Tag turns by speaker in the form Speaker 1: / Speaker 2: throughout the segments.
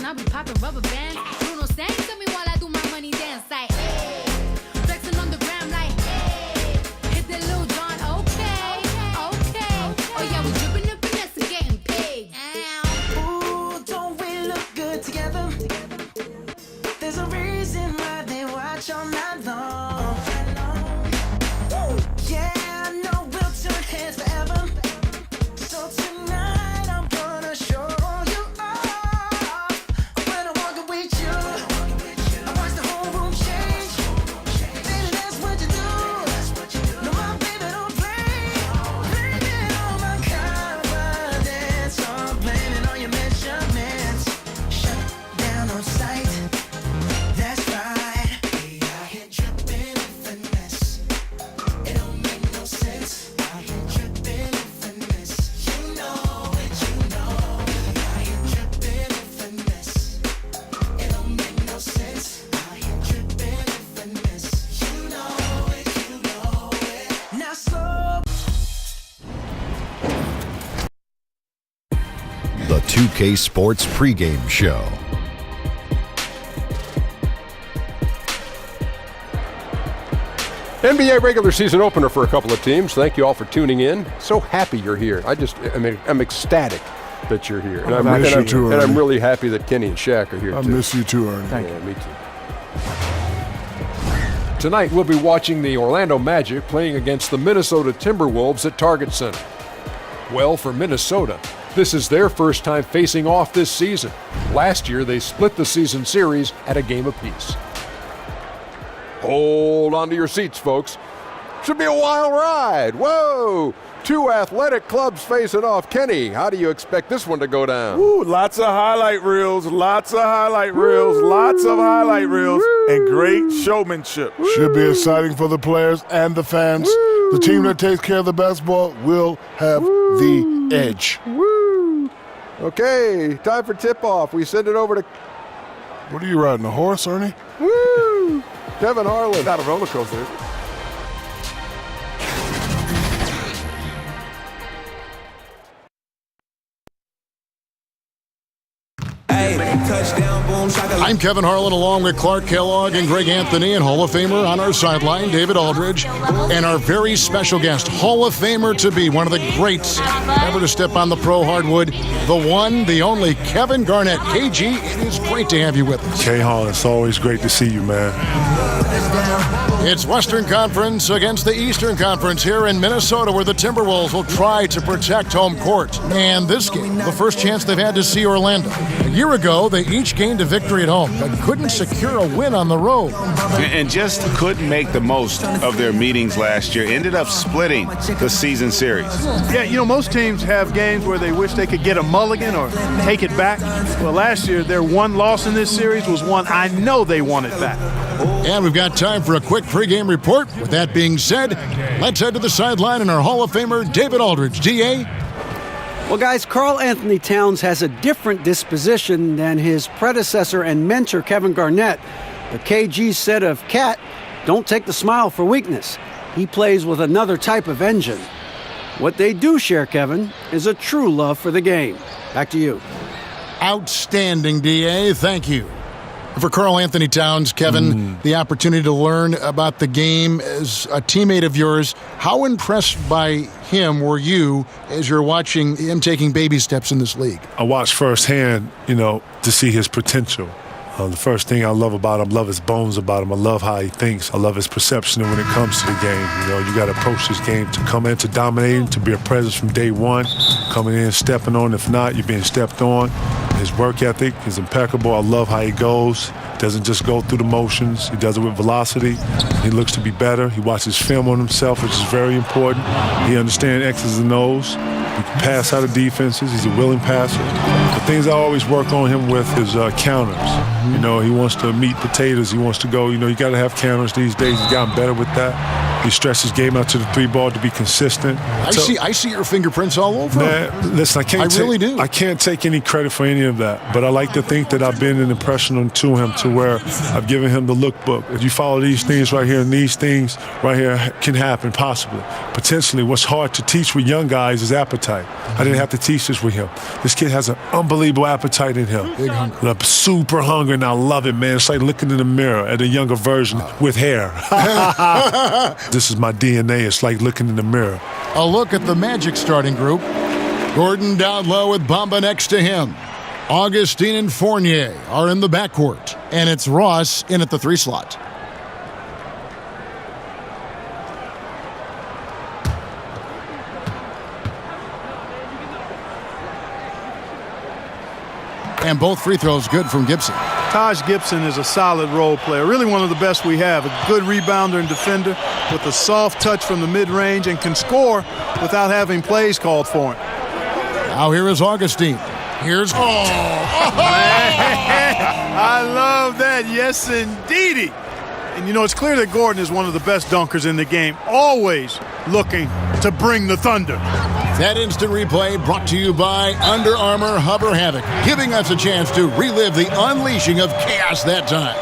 Speaker 1: I'll be popping rubber bands. Bruno sang to me while I do my money dance. Like, hey, flexing on the gram like, hey, hit that Lil Jon, okay. Oh yeah, we dripping and finesse and getting paid.
Speaker 2: Ooh, don't we look good together? There's a reason why they watch all night long. Yeah, I know we'll turn heads forever. So tonight I'm gonna show you off. When I walk with you, I watch the whole room change. Baby, that's what you do. No, my baby don't play. Blaming on my confidence, or blaming on your measurements. Shut down on sight. That's right. We out here dripping in finesse. It don't make no sense. Out here dripping in finesse. You know it, you know. We out here dripping in finesse. It don't make no sense. Out here dripping in finesse. You know it, you know it. Now slow.
Speaker 3: The 2K Sports pregame show.
Speaker 4: NBA regular season opener for a couple of teams. Thank you all for tuning in. So happy you're here. I'm ecstatic that you're here.
Speaker 5: I miss you too,
Speaker 4: and I'm
Speaker 5: Ernie.
Speaker 4: really happy that Kenny and Shaq are here
Speaker 5: I
Speaker 4: too.
Speaker 5: miss you too, Ernie.
Speaker 4: Yeah, me too. Tonight we'll be watching the Orlando Magic playing against the Minnesota Timberwolves at Target Center. Well, for Minnesota, this is their first time facing off this season. Last year they split the season series at a game apiece. Hold on to your seats, folks. Should be a wild ride. Whoa! Two athletic clubs facing off. Kenny, how do you expect this one to go down?
Speaker 5: Ooh, lots of highlight reels, and great showmanship. Should be exciting for the players and the fans. The team that takes care of the basketball will have the edge.
Speaker 4: Woo! Okay, time for tip-off. We send it over to
Speaker 5: What are you riding, a horse, Ernie?
Speaker 4: Woo! Kevin Harlan.
Speaker 5: Not a roller coaster.
Speaker 6: I'm Kevin Harlan along with Clark Kellogg and Greg Anthony, and Hall of Famer on our sideline, David Aldridge, and our very special guest, Hall of Famer to be, one of the greats ever to step on the pro hardwood, the one, the only, Kevin Garnett. KG, it is great to have you with us.
Speaker 5: K-Hall, it's always great to see you, man.
Speaker 6: It's Western Conference against the Eastern Conference here in Minnesota, where the Timberwolves will try to protect home court. And this game, the first chance they've had to see Orlando. A year ago, they each gained a victory at home, but couldn't secure a win on the road.
Speaker 7: And just couldn't make the most of their meetings last year. Ended up splitting the season series.
Speaker 8: Yeah, you know, most teams have games where they wish they could get a mulligan or take it back. Well, last year, their one loss in this series was one I know they wanted back.
Speaker 6: And we've got time for a quick pregame report. With that being said, let's head to the sideline and our Hall of Famer, David Aldridge. DA?
Speaker 9: Well, guys, Karl Anthony Towns has a different disposition than his predecessor and mentor, Kevin Garnett. The KG said of Cat, don't take the smile for weakness. He plays with another type of engine. What they do share, Kevin, is a true love for the game. Back to you.
Speaker 6: Outstanding, DA. Thank you. For Karl Anthony Towns, Kevin, the opportunity to learn about the game as a teammate of yours, how impressed by him were you as you're watching him taking baby steps in this league?
Speaker 5: I watched firsthand, to see his potential. The first thing I love about him, I love his bones about him. I love how he thinks. I love his perception when it comes to the game. You got to approach this game to come in to dominating, to be a presence from day one, coming in, stepping on. If not, you're being stepped on. His work ethic is impeccable. I love how he goes. Doesn't just go through the motions. He does it with velocity. He looks to be better. He watches film on himself, which is very important. He understands X's and O's. He can pass out of defenses. He's a willing passer. The things I always work on him with is counters. He wants to meet potatoes. He wants to go. You got to have counters these days. He's gotten better with that. He stretches his game out to the three ball to be consistent.
Speaker 6: I see your fingerprints all over.
Speaker 5: Man, listen, I really do. I can't take any credit for any of that, but I like to think that I've been an impression to him to where I've given him the lookbook. If you follow these things right here, and these things right here can happen possibly. Potentially, what's hard to teach with young guys is appetite. appetite. I didn't have to teach this with him. This kid has an unbelievable appetite in him.
Speaker 6: Big hunger.
Speaker 5: I'm super hungry, and I love it, man. It's like looking in the mirror at a younger version with hair. This is my DNA. It's like looking in the mirror.
Speaker 6: A look at the Magic starting group. Gordon down low with Bamba next to him. Augustine and Fournier are in the backcourt, and it's Ross in at the 3 slot. And both free throws good from Gibson.
Speaker 8: Taj Gibson is a solid role player, really one of the best we have. A good rebounder and defender with a soft touch from the mid-range and can score without having plays called for him.
Speaker 6: Now here is Augustine. Here's...
Speaker 8: I love that. Yes, indeedy. And, you know, it's clear that Gordon is one of the best dunkers in the game, always looking to bring the thunder.
Speaker 6: That instant replay brought to you by Under Armour Hover Havoc, giving us a chance to relive the unleashing of chaos that time.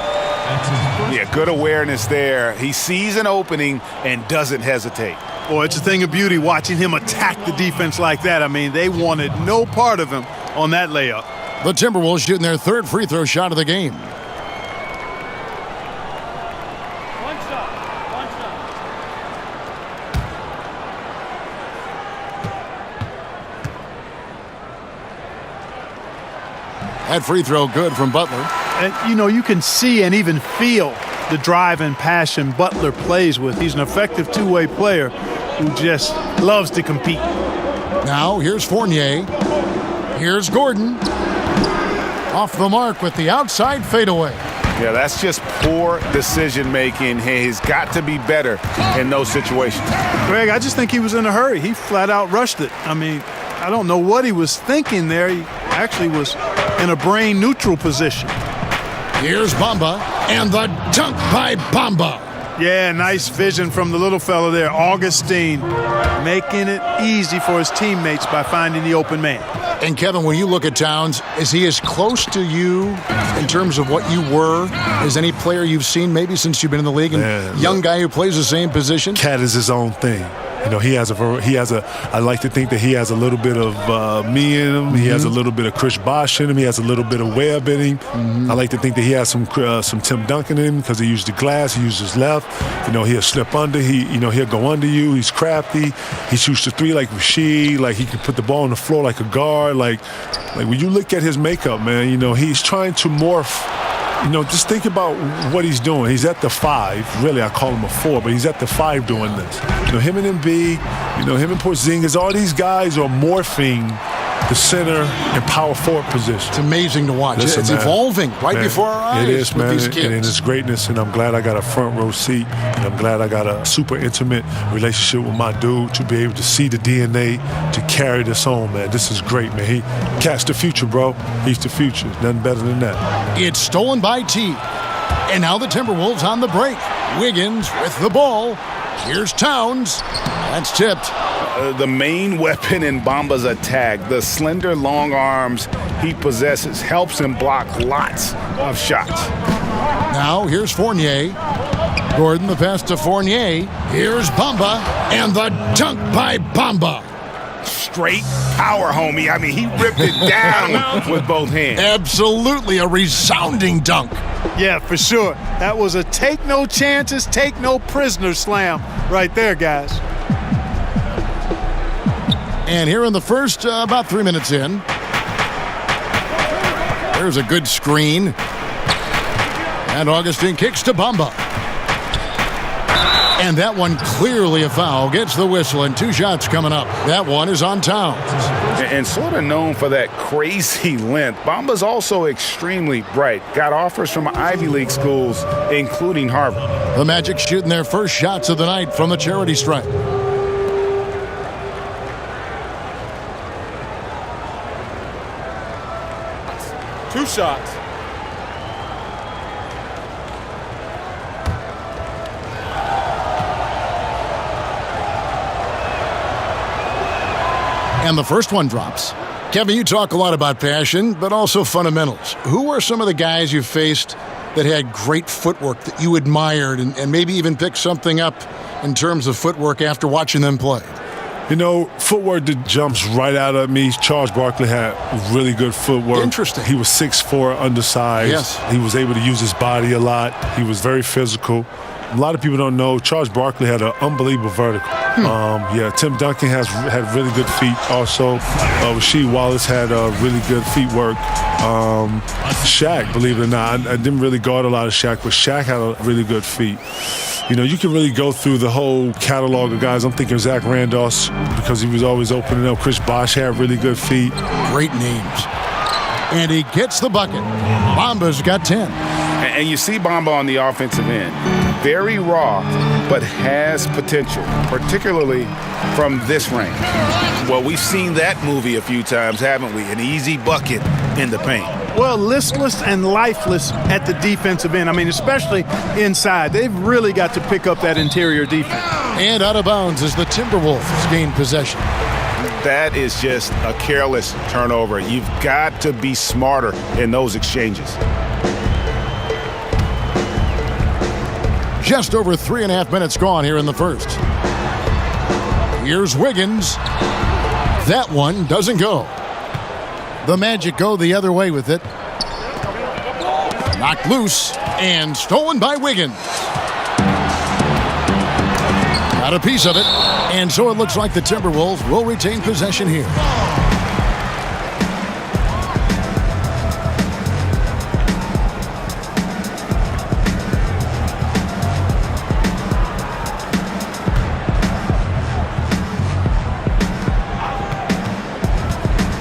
Speaker 7: Yeah, good awareness there. He sees an opening and doesn't hesitate.
Speaker 8: Boy, it's a thing of beauty watching him attack the defense like that. I mean, they wanted no part of him on that layup.
Speaker 6: The Timberwolves shooting their 3rd free throw shot of the game. That free throw good from Butler.
Speaker 8: And, you know, you can see and even feel the drive and passion Butler plays with. He's an effective two-way player who just loves to compete.
Speaker 6: Now, here's Fournier. Here's Gordon. Off the mark with the outside fadeaway.
Speaker 7: Yeah, that's just poor decision-making. He's got to be better in those situations.
Speaker 8: Greg, I just think he was in a hurry. He flat out rushed it. I mean, I don't know what he was thinking there. He actually was in a brain-neutral position.
Speaker 6: Here's Bamba, and the dunk by Bamba.
Speaker 8: Yeah, nice vision from the little fella there, Augustine, making it easy for his teammates by finding the open man.
Speaker 6: And Kevin, when you look at Towns, is he as close to you in terms of what you were as any player you've seen maybe since you've been in the league? And
Speaker 5: Man,
Speaker 6: young guy who plays the same position?
Speaker 5: Cat is his own thing. You know, I like to think that he has a little bit of me in him. He has a little bit of Chris Bosh in him. He has a little bit of Webb in him. I like to think that he has some Tim Duncan in him because he used the glass. He used his left. You know, he'll slip under. He'll go under you. He's crafty. He shoots the 3 like Rasheed. Like, he can put the ball on the floor like a guard. Like when you look at his makeup, man, you know, he's trying to morph. You know, just think about what he's doing. He's at the 5. Really, I call him a 4, but he's at the 5 doing this. You know, him and Embiid, you know, him and Porzingis, all these guys are morphing the center and power forward position.
Speaker 6: It's amazing to watch.
Speaker 5: Listen,
Speaker 6: it's
Speaker 5: man,
Speaker 6: evolving right before our eyes.
Speaker 5: It is,
Speaker 6: with
Speaker 5: man,
Speaker 6: these kids.
Speaker 5: and it's greatness, and I'm glad I got a front row seat, and I'm glad I got a super intimate relationship with my dude to be able to see the DNA to carry this on, man. This is great, man. Cat's the future, bro. He's the future. Nothing better than that.
Speaker 6: It's stolen by T. And now the Timberwolves on the break. Wiggins with the ball. Here's Towns. That's tipped.
Speaker 7: The main weapon in Bamba's attack, the slender, long arms he possesses, helps him block lots of shots.
Speaker 6: Now here's Fournier. Gordon, the pass to Fournier. Here's Bamba, and the dunk by Bamba.
Speaker 7: Straight power, homie. I mean, he ripped it down with both hands.
Speaker 6: Absolutely a resounding dunk.
Speaker 8: Yeah, for sure. That was a take no chances, take no prisoners slam right there, guys.
Speaker 6: And here in the first, about 3 minutes in, there's a good screen. And Augustine kicks to Bamba. And that one clearly a foul. Gets the whistle, and 2 shots coming up. That one is on Towns.
Speaker 7: And sort of known for that crazy length, Bamba's also extremely bright. Got offers from Ivy League schools, including Harvard.
Speaker 6: The Magic shooting their first shots of the night from the charity stripe.
Speaker 10: Two shots.
Speaker 6: And the first one drops. Kevin, you talk a lot about passion, but also fundamentals. Who are some of the guys you faced that had great footwork that you admired and maybe even picked something up in terms of footwork after watching them play?
Speaker 5: You know, footwork that jumps right out at me. Charles Barkley had really good footwork.
Speaker 6: Interesting.
Speaker 5: He was 6'4", undersized.
Speaker 6: Yes.
Speaker 5: He was able to use his body a lot. He was very physical. A lot of people don't know Charles Barkley had an unbelievable vertical. Tim Duncan had really good feet also. Rasheed Wallace had really good feet work. Shaq, believe it or not, I didn't really guard a lot of Shaq, but Shaq had a really good feet. You know, you can really go through the whole catalog of guys. I'm thinking Zach Randolph because he was always opening up. Chris Bosh had really good feet.
Speaker 6: Great names. And he gets the bucket. Bamba's got 10.
Speaker 7: And you see Bamba on the offensive end. Very raw, but has potential, particularly from this range.
Speaker 10: Well, we've seen that movie a few times, haven't we? An easy bucket in the paint.
Speaker 8: Well, listless and lifeless at the defensive end. I mean, especially inside. They've really got to pick up that interior defense.
Speaker 6: And out of bounds as the Timberwolves gain possession.
Speaker 7: That is just a careless turnover. You've got to be smarter in those exchanges.
Speaker 6: Just over 3.5 minutes gone here in the first. Here's Wiggins. That one doesn't go. The Magic go the other way with it. Knocked loose and stolen by Wiggins. Got a piece of it. And so it looks like the Timberwolves will retain possession here.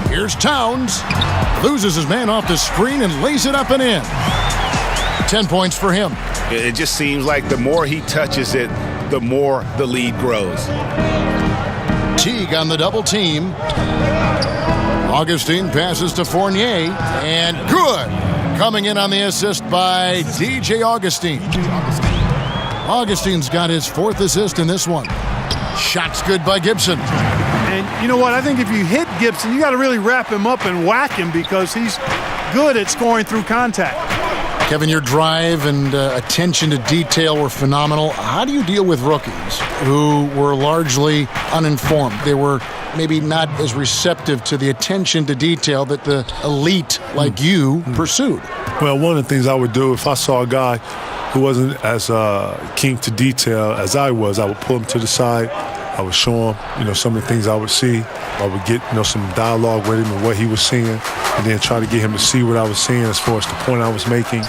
Speaker 6: Here's Towns. Loses his man off the screen and lays it up and in. 10 points for him.
Speaker 7: It just seems like the more he touches it, the more the lead grows.
Speaker 6: Teague on the double team. Augustine passes to Fournier. And good. Coming in on the assist by DJ Augustine. Augustine's got his 4th assist in this one. Shot's good by Gibson.
Speaker 8: And you know what? I think if you hit Gibson, you got to really wrap him up and whack him because he's good at scoring through contact.
Speaker 6: Kevin, your drive and attention to detail were phenomenal. How do you deal with rookies who were largely uninformed? They were maybe not as receptive to the attention to detail that the elite like you pursued.
Speaker 5: Well, one of the things I would do if I saw a guy who wasn't as keen to detail as I was, I would pull him to the side. I would show him, some of the things I would see. I would get, some dialogue with him and what he was seeing, and then try to get him to see what I was seeing as far as the point I was making.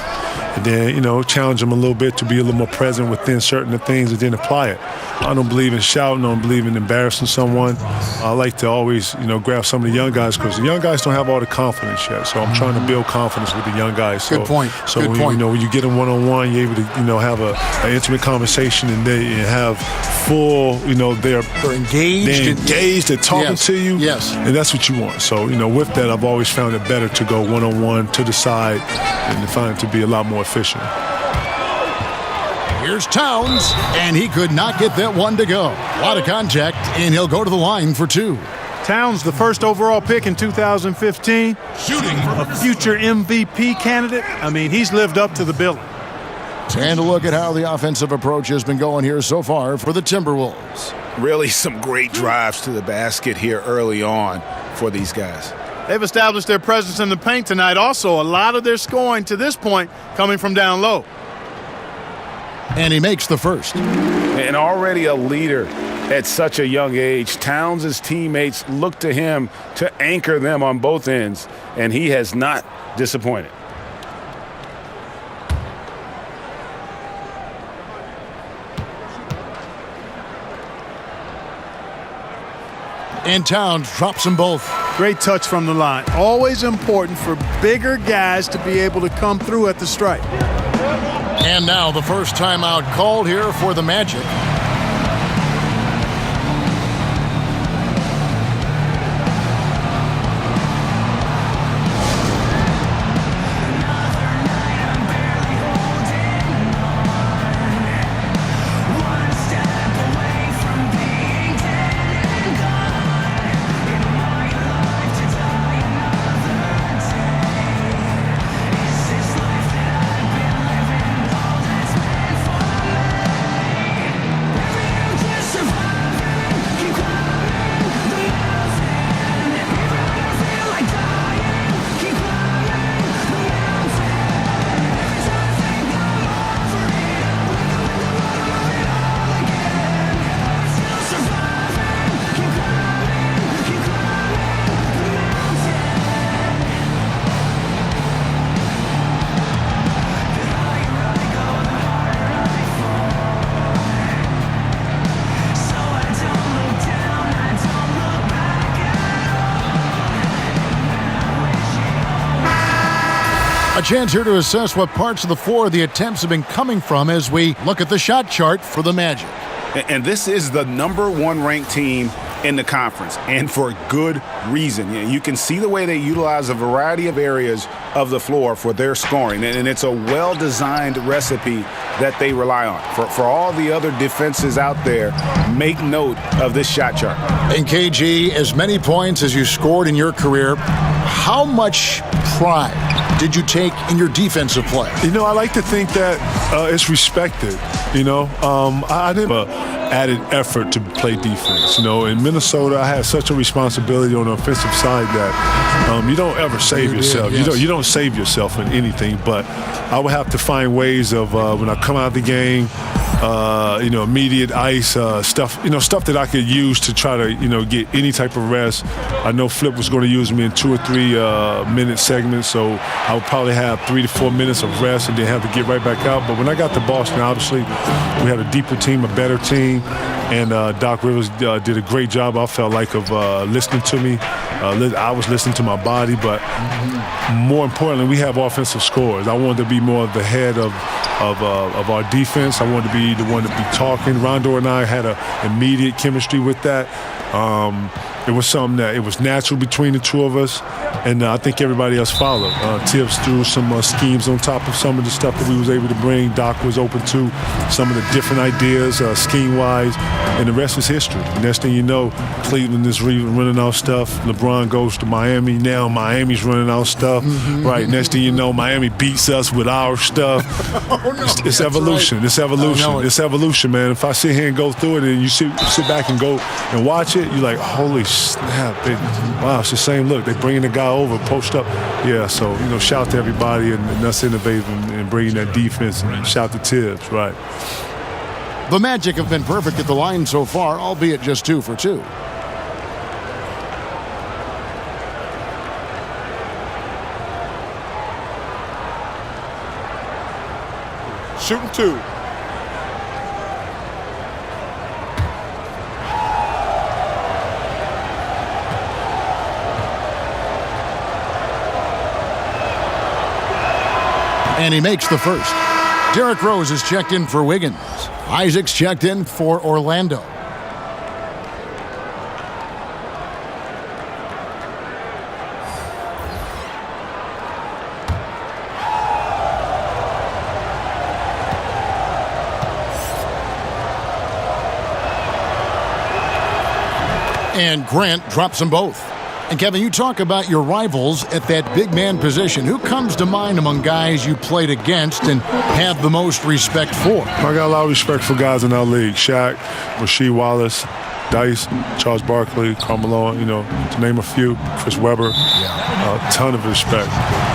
Speaker 5: And then, challenge him a little bit to be a little more present within certain things and then apply it. I don't believe in shouting. I don't believe in embarrassing someone. I like to always, grab some of the young guys because the young guys don't have all the confidence yet. So I'm trying to build confidence with the young guys.
Speaker 6: Good point.
Speaker 5: So
Speaker 6: Good
Speaker 5: when,
Speaker 6: point.
Speaker 5: when you get them one-on-one, you're able to, have an intimate conversation and they have full, they're engaged. They're talking to you.
Speaker 6: Yes.
Speaker 5: And that's what you want. So, with that, I've always found it better to go one-on-one to the side and to find it to be a lot more efficient.
Speaker 6: Here's Towns, and he could not get that one to go. A lot of contact, and he'll go to the line for 2.
Speaker 8: Towns, the first overall pick in 2015.
Speaker 6: Shooting.
Speaker 8: A future MVP candidate. I mean, he's lived up to the billing.
Speaker 6: And a look at how the offensive approach has been going here so far for the Timberwolves.
Speaker 7: Really some great drives to the basket here early on for these guys.
Speaker 8: They've established their presence in the paint tonight. Also, a lot of their scoring to this point coming from down low.
Speaker 6: And he makes the first.
Speaker 7: And already a leader at such a young age. Towns' teammates look to him to anchor them on both ends, and he has not disappointed.
Speaker 6: And Towns drops them both.
Speaker 8: Great touch from the line. Always important for bigger guys to be able to come through at the stripe.
Speaker 6: And now the first timeout called here for the Magic. A chance here to assess what parts of the floor the attempts have been coming from as we look at the shot chart for the Magic.
Speaker 7: And this is the #1 ranked team in the conference, and for good reason. You can see the way they utilize a variety of areas of the floor for their scoring, and it's a well-designed recipe that they rely on. For all the other defenses out there, make note of this shot chart.
Speaker 6: And KG, as many points as you scored in your career, how much pride did you take in your defensive play?
Speaker 5: You know, I like to think that it's respected. You know, I didn't added effort to play defense. You know, in Minnesota, I had such a responsibility on the offensive side that you don't ever save yourself.
Speaker 6: Yes.
Speaker 5: You don't save yourself in anything. But I would have to find ways of when I come out of the game, immediate ice stuff. Stuff that I could use to try to get any type of rest. I know Flip was going to use me in 2 or 3 minute segments, so I would probably have 3 to 4 minutes of rest and then have to get right back out. But when I got to Boston, obviously we had a deeper team, a better team, and Doc Rivers did a great job. I felt like of listening to me. I was listening to my body, but more importantly, we have offensive scores. I wanted to be more of the head of our defense. I wanted to be the one to be talking. Rondo and I had an immediate chemistry with that. It was something that it was natural between the two of us, and I think everybody else followed. Tibbs threw some schemes on top of some of the stuff that we was able to bring. Doc was open to some of the different ideas, scheme-wise, and the rest is history. Next thing you know, Cleveland is running out stuff. LeBron goes to Miami. Now Miami's running out stuff. Right. Next thing you know, Miami beats us with our stuff. It's evolution. Right. It's evolution. It's evolution, man. If I sit here and go through it, and you sit back and go and watch it, you're like, holy snap! Wow, it's the same look. They bringing the guy over, post up. Yeah. So shout to everybody and us innovating and bringing that defense. And shout to Tibbs. Right.
Speaker 6: The Magic have been perfect at the line so far, albeit just 2 for 2.
Speaker 5: Shooting 2.
Speaker 6: And he makes the first. Derrick Rose is checked in for Wiggins. Isaac's checked in for Orlando. And Grant drops them both. And Kevin, you talk about your rivals at that big man position. Who comes to mind among guys you played against and have the most respect for?
Speaker 5: I got a lot of respect for guys in our league. Shaq, Rasheed Wallace, Dice, Charles Barkley, Carmelo, to name a few, Chris Webber. A ton of respect.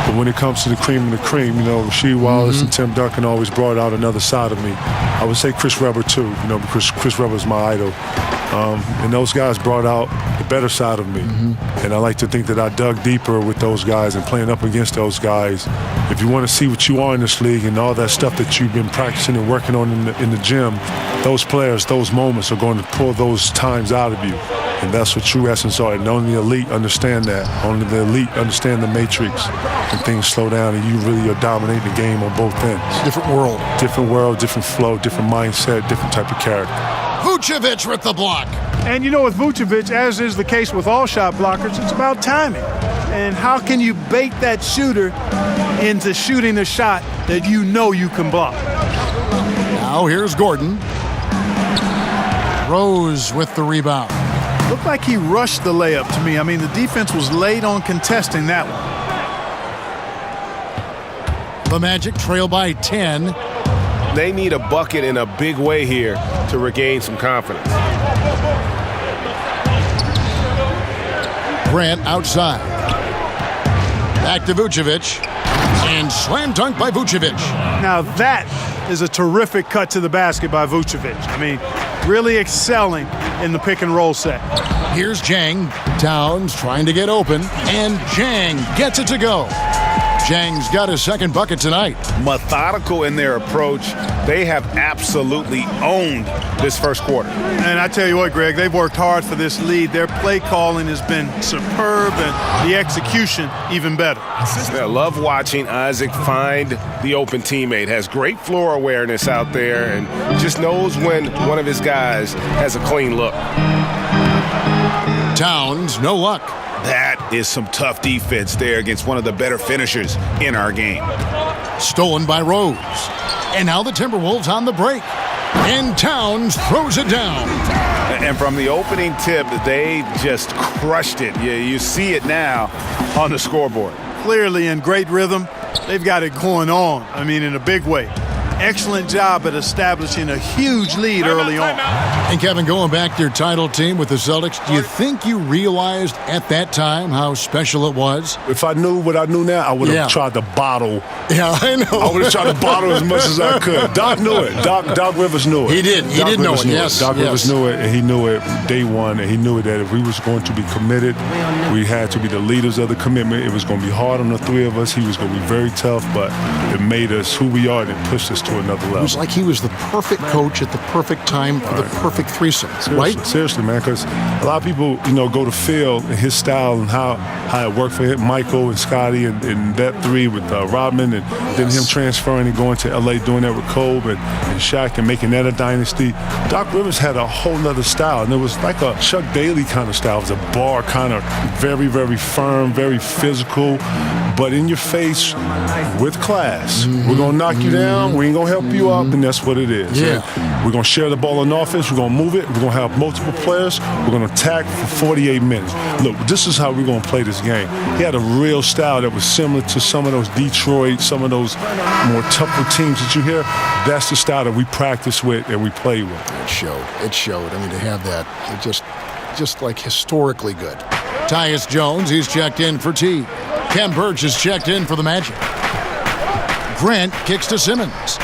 Speaker 5: But when it comes to the cream of the cream, Rasheed Wallace and Tim Duncan always brought out another side of me. I would say Chris Webber too, because Chris Webber is my idol. And those guys brought out the better side of me. And I like to think that I dug deeper with those guys and playing up against those guys. If you want to see what you are in this league and all that stuff that you've been practicing and working on in the gym, those players, those moments are going to pull those times out of you. And that's what true essence are. And only the elite understand that. Only the elite understand the matrix. And things slow down and you really are dominating the game on both ends.
Speaker 6: Different world.
Speaker 5: Different world, different flow, different mindset, different type of character.
Speaker 6: Vucevic with the block.
Speaker 8: And with Vucevic, as is the case with all shot blockers, it's about timing. And how can you bait that shooter into shooting a shot that you can block?
Speaker 6: Now here's Gordon. Rose with the rebound.
Speaker 8: Looked like he rushed the layup to me. I mean, the defense was late on contesting that one.
Speaker 6: The Magic trail by 10.
Speaker 7: They need a bucket in a big way here to regain some confidence.
Speaker 6: Grant outside. Back to Vucevic. And slam dunk by Vucevic.
Speaker 8: Now that is a terrific cut to the basket by Vucevic. I mean, really excelling in the pick and roll set.
Speaker 6: Here's Jang. Towns trying to get open. And Jang gets it to go. Jang's got his second bucket tonight.
Speaker 7: Methodical in their approach. They have absolutely owned this first quarter.
Speaker 8: And I tell you what, Greg, they've worked hard for this lead. Their play calling has been superb and the execution even better.
Speaker 11: I love watching Isaac find the open teammate. Has great floor awareness out there and just knows when one of his guys has a clean look.
Speaker 6: Towns, no luck.
Speaker 7: That is some tough defense there against one of the better finishers in our game.
Speaker 6: Stolen by Rose. And now the Timberwolves on the break. And Towns throws it down.
Speaker 7: And from the opening tip, they just crushed it. You see it now on the scoreboard.
Speaker 8: Clearly in great rhythm. They've got it going on. I mean, in a big way. Excellent job at establishing a huge lead early on.
Speaker 6: And Kevin, going back to your title team with the Celtics, do you think you realized at that time how special it was?
Speaker 5: If I knew what I knew now, I would have tried to bottle.
Speaker 6: Yeah, I know.
Speaker 5: I would have tried to bottle as much as I could. Doc knew it. Doc Rivers knew it.
Speaker 6: He did. He did know it, yes.
Speaker 5: Doc Rivers knew it, and he knew it day one, and he knew it that if we was going to be committed, we had to be the leaders of the commitment. It was going to be hard on the three of us. He was going to be very tough, but it made us who we are and it pushed us to another level.
Speaker 6: It was like he was the perfect coach at the perfect time for the perfect threesome, right?
Speaker 5: Seriously, man, because a lot of people, go to Phil and his style and how it worked for him, Michael and Scotty and that three with Rodman and then him transferring and going to L.A. doing that with Kobe and Shaq and making that a dynasty. Doc Rivers had a whole nother style, and it was like a Chuck Daly kind of style. It was a bar kind of very, very firm, very physical, but in your face with class. We're going to knock you down. We ain't going to help you up, and that's what it is.
Speaker 6: Yeah.
Speaker 5: And we're going to share the ball in offense. We're going to move it. We're going to have multiple players. We're going to attack for 48 minutes. Look, this is how we're going to play this game. He had a real style that was similar to some of those Detroit, some of those more tougher teams that you hear. That's the style that we practice with and we play with.
Speaker 6: It showed. It showed. I mean, to have that, it just like historically good. Tyus Jones, he's checked in for T. Ken Burch is checked in for the Magic. Grant kicks to Simmons.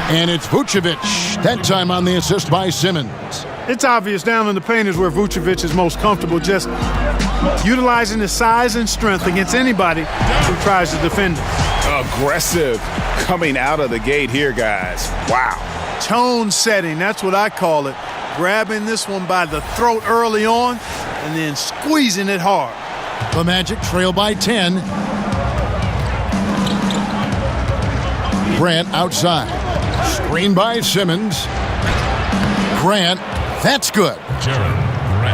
Speaker 6: And it's Vucevic, that time on the assist by Simmons.
Speaker 8: It's obvious down in the paint is where Vucevic is most comfortable, just utilizing his size and strength against anybody who tries to defend him.
Speaker 7: Aggressive coming out of the gate here, guys. Wow.
Speaker 8: Tone setting, that's what I call it. Grabbing this one by the throat early on and then squeezing it hard.
Speaker 6: The Magic trail by 10. Grant outside. Screen by Simmons. Grant, that's good.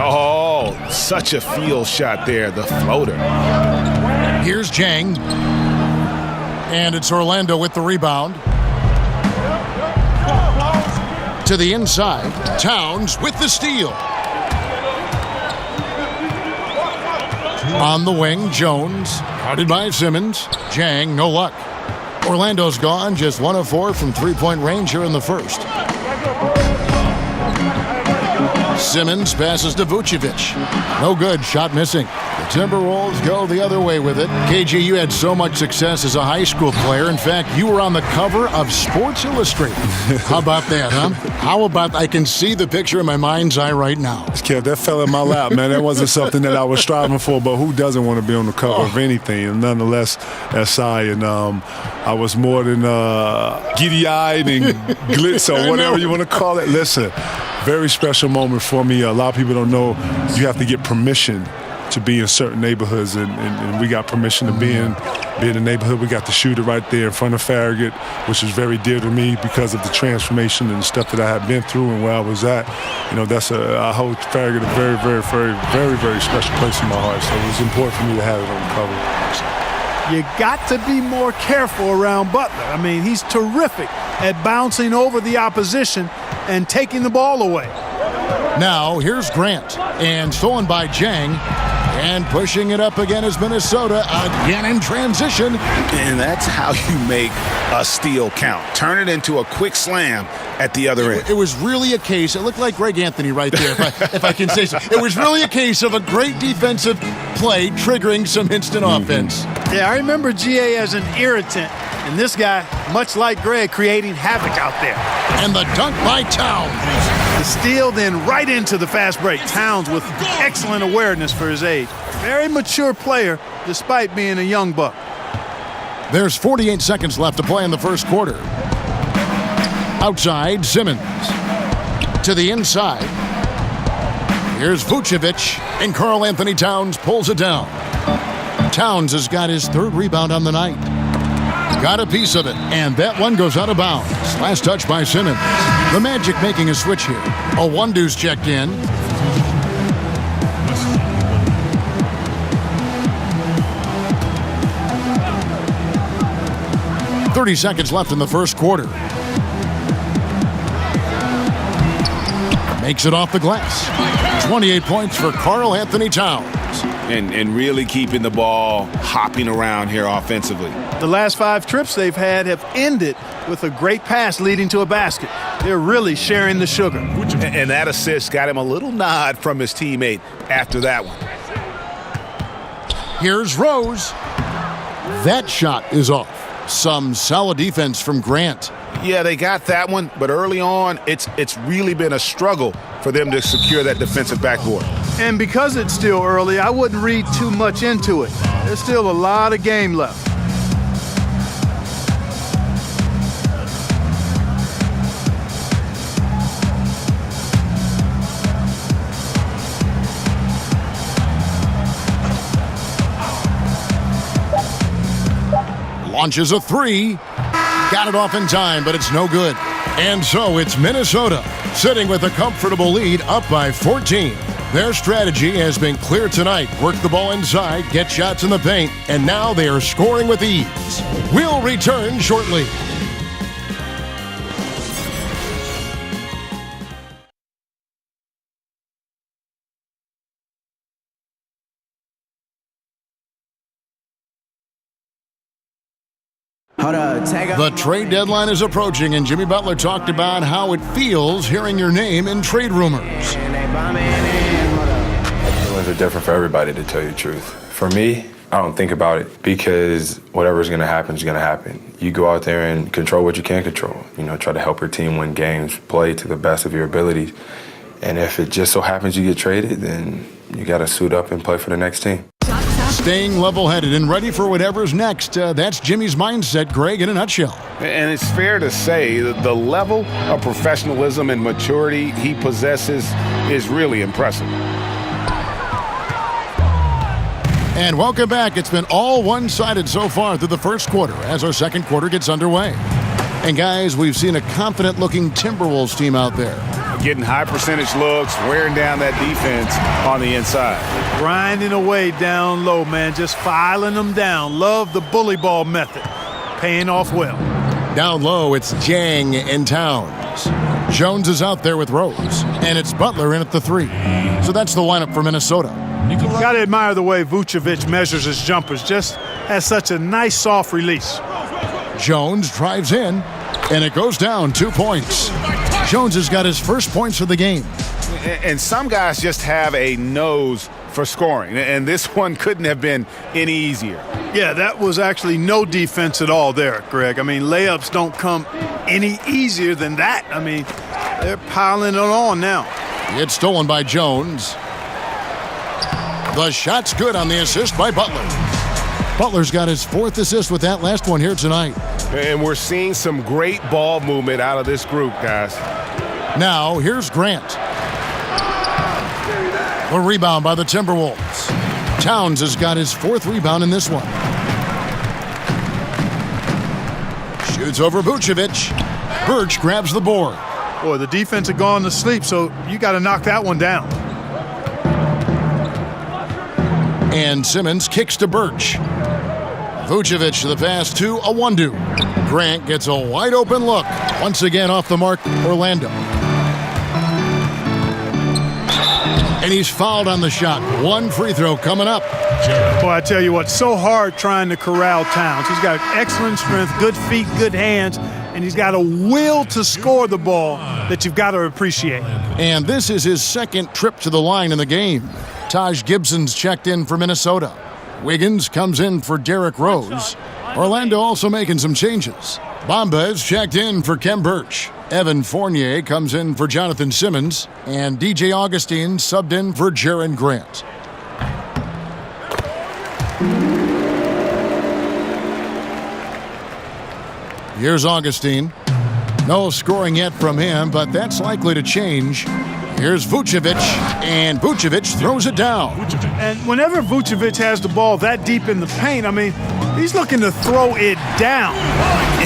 Speaker 7: Oh, such a field shot there, the floater.
Speaker 6: Here's Jang. And it's Orlando with the rebound. To the inside. Towns with the steal. On the wing, Jones. Guarded by Simmons. Jang, no luck. Orlando's gone, just 1 of 4 from three-point range here in the first. Simmons passes to Vucevic. No good, shot missing. The Timberwolves go the other way with it. KG, you had so much success as a high school player. In fact, you were on the cover of Sports Illustrated. How about that, huh? How about, I can see the picture in my mind's eye right now.
Speaker 5: Kev, that fell in my lap, man. That wasn't something that I was striving for, but who doesn't want to be on the cover of anything? And nonetheless, SI, and I was more than giddy-eyed and glitz or whatever you want to call it. Listen, very special moment for me. A lot of people don't know you have to get permission to be in certain neighborhoods, and we got permission to be in the neighborhood. We got the shooter right there in front of Farragut, which is very dear to me because of the transformation and the stuff that I had been through and where I was at. I hold Farragut a very, very, very, very, very special place in my heart. So it was important for me to have it on the cover.
Speaker 8: You got to be more careful around Butler. I mean, he's terrific at bouncing over the opposition and taking the ball away.
Speaker 6: Now, here's Grant, and stolen by Jang, and pushing it up again is Minnesota, again in transition.
Speaker 7: And that's how you make a steal count. Turn it into a quick slam at the other end.
Speaker 6: It was really a case, it looked like Greg Anthony right there, if I can say so. It was really a case of a great defensive play triggering some instant offense.
Speaker 8: Yeah, I remember GA as an irritant, and this guy, much like Greg, creating havoc out there.
Speaker 6: And the dunk by Towns.
Speaker 8: The steal, then right into the fast break. Towns with excellent awareness for his age. Very mature player, despite being a young buck.
Speaker 6: There's 48 seconds left to play in the first quarter. Outside, Simmons. To the inside. Here's Vucevic, and Karl Anthony Towns pulls it down. Towns has got his third rebound on the night. Got a piece of it, and that one goes out of bounds. Last touch by Simmons. The Magic making a switch here. Owundu's checked in. .30 seconds left in the first quarter. Makes it off the glass. 28 points for Karl Anthony Towns.
Speaker 10: And really keeping the ball hopping around here offensively.
Speaker 8: The last 5 trips they've had have ended with a great pass leading to a basket. They're really sharing the sugar.
Speaker 10: And that assist got him a little nod from his teammate after that one.
Speaker 6: Here's Rose. That shot is off. Some solid defense from Grant.
Speaker 10: Yeah, they got that one, but early on, it's really been a struggle for them to secure that defensive backboard.
Speaker 8: And because it's still early, I wouldn't read too much into it. There's still a lot of game left.
Speaker 6: Launches a 3. Got it off in time, but it's no good. And so it's Minnesota, sitting with a comfortable lead, up by 14. Their strategy has been clear tonight. Work the ball inside, get shots in the paint, and now they are scoring with ease. We'll return shortly. The trade deadline is approaching, and Jimmy Butler talked about how it feels hearing your name in trade rumors.
Speaker 12: Feelings are different for everybody, to tell you the truth. For me, I don't think about it because whatever's going to happen is going to happen. You go out there and control what you can control. You know, try to help your team win games, play to the best of your abilities. And if it just so happens you get traded, then you got to suit up and play for the next team.
Speaker 6: Staying level-headed and ready for whatever's next. That's Jimmy's mindset, Greg, in a nutshell.
Speaker 10: And it's fair to say that the level of professionalism and maturity he possesses is really impressive.
Speaker 6: And welcome back. It's been all one-sided so far through the first quarter as our second quarter gets underway. And guys, we've seen a confident-looking Timberwolves team out there.
Speaker 10: Getting high percentage looks, wearing down that defense on the inside.
Speaker 8: Grinding away down low, man, just filing them down. Love the bully ball method. Paying off well.
Speaker 6: Down low, it's Jang and Towns. Jones is out there with Rose, and it's Butler in at the 3. So that's the lineup for Minnesota.
Speaker 8: Got to admire the way Vucevic measures his jumpers. Just has such a nice soft release.
Speaker 6: Jones drives in, and it goes down 2 points. Jones has got his first points of the game.
Speaker 10: And some guys just have a nose for scoring, and this one couldn't have been any easier.
Speaker 8: Yeah, that was actually no defense at all there, Greg. I mean, layups don't come any easier than that. I mean, they're piling it on now.
Speaker 6: It's stolen by Jones. The shot's good on the assist by Butler. Butler's got his 4th assist with that last one here tonight.
Speaker 11: And we're seeing some great ball movement out of this group, guys.
Speaker 6: Now, here's Grant. A rebound by the Timberwolves. Towns has got his 4th rebound in this one. Shoots over Vucevic. Birch grabs the board.
Speaker 8: Boy, the defense had gone to sleep, so you got to knock that one down.
Speaker 6: And Simmons kicks to Birch. Vucevic to the pass to Owundu. Grant gets a wide open look. Once again off the mark, Orlando. And he's fouled on the shot. 1 free throw coming up.
Speaker 8: Boy, I tell you what, so hard trying to corral Towns. He's got excellent strength, good feet, good hands, and he's got a will to score the ball that you've got to appreciate.
Speaker 6: And this is his 2nd trip to the line in the game. Taj Gibson's checked in for Minnesota. Wiggins comes in for Derrick Rose. Orlando also making some changes. Bamba's checked in for Kem Birch. Evan Fournier comes in for Jonathan Simmons. And DJ Augustine subbed in for Jaren Grant. Here's Augustine. No scoring yet from him, but that's likely to change. Here's Vucevic, and Vucevic throws it down.
Speaker 8: And whenever Vucevic has the ball that deep in the paint, I mean, he's looking to throw it down.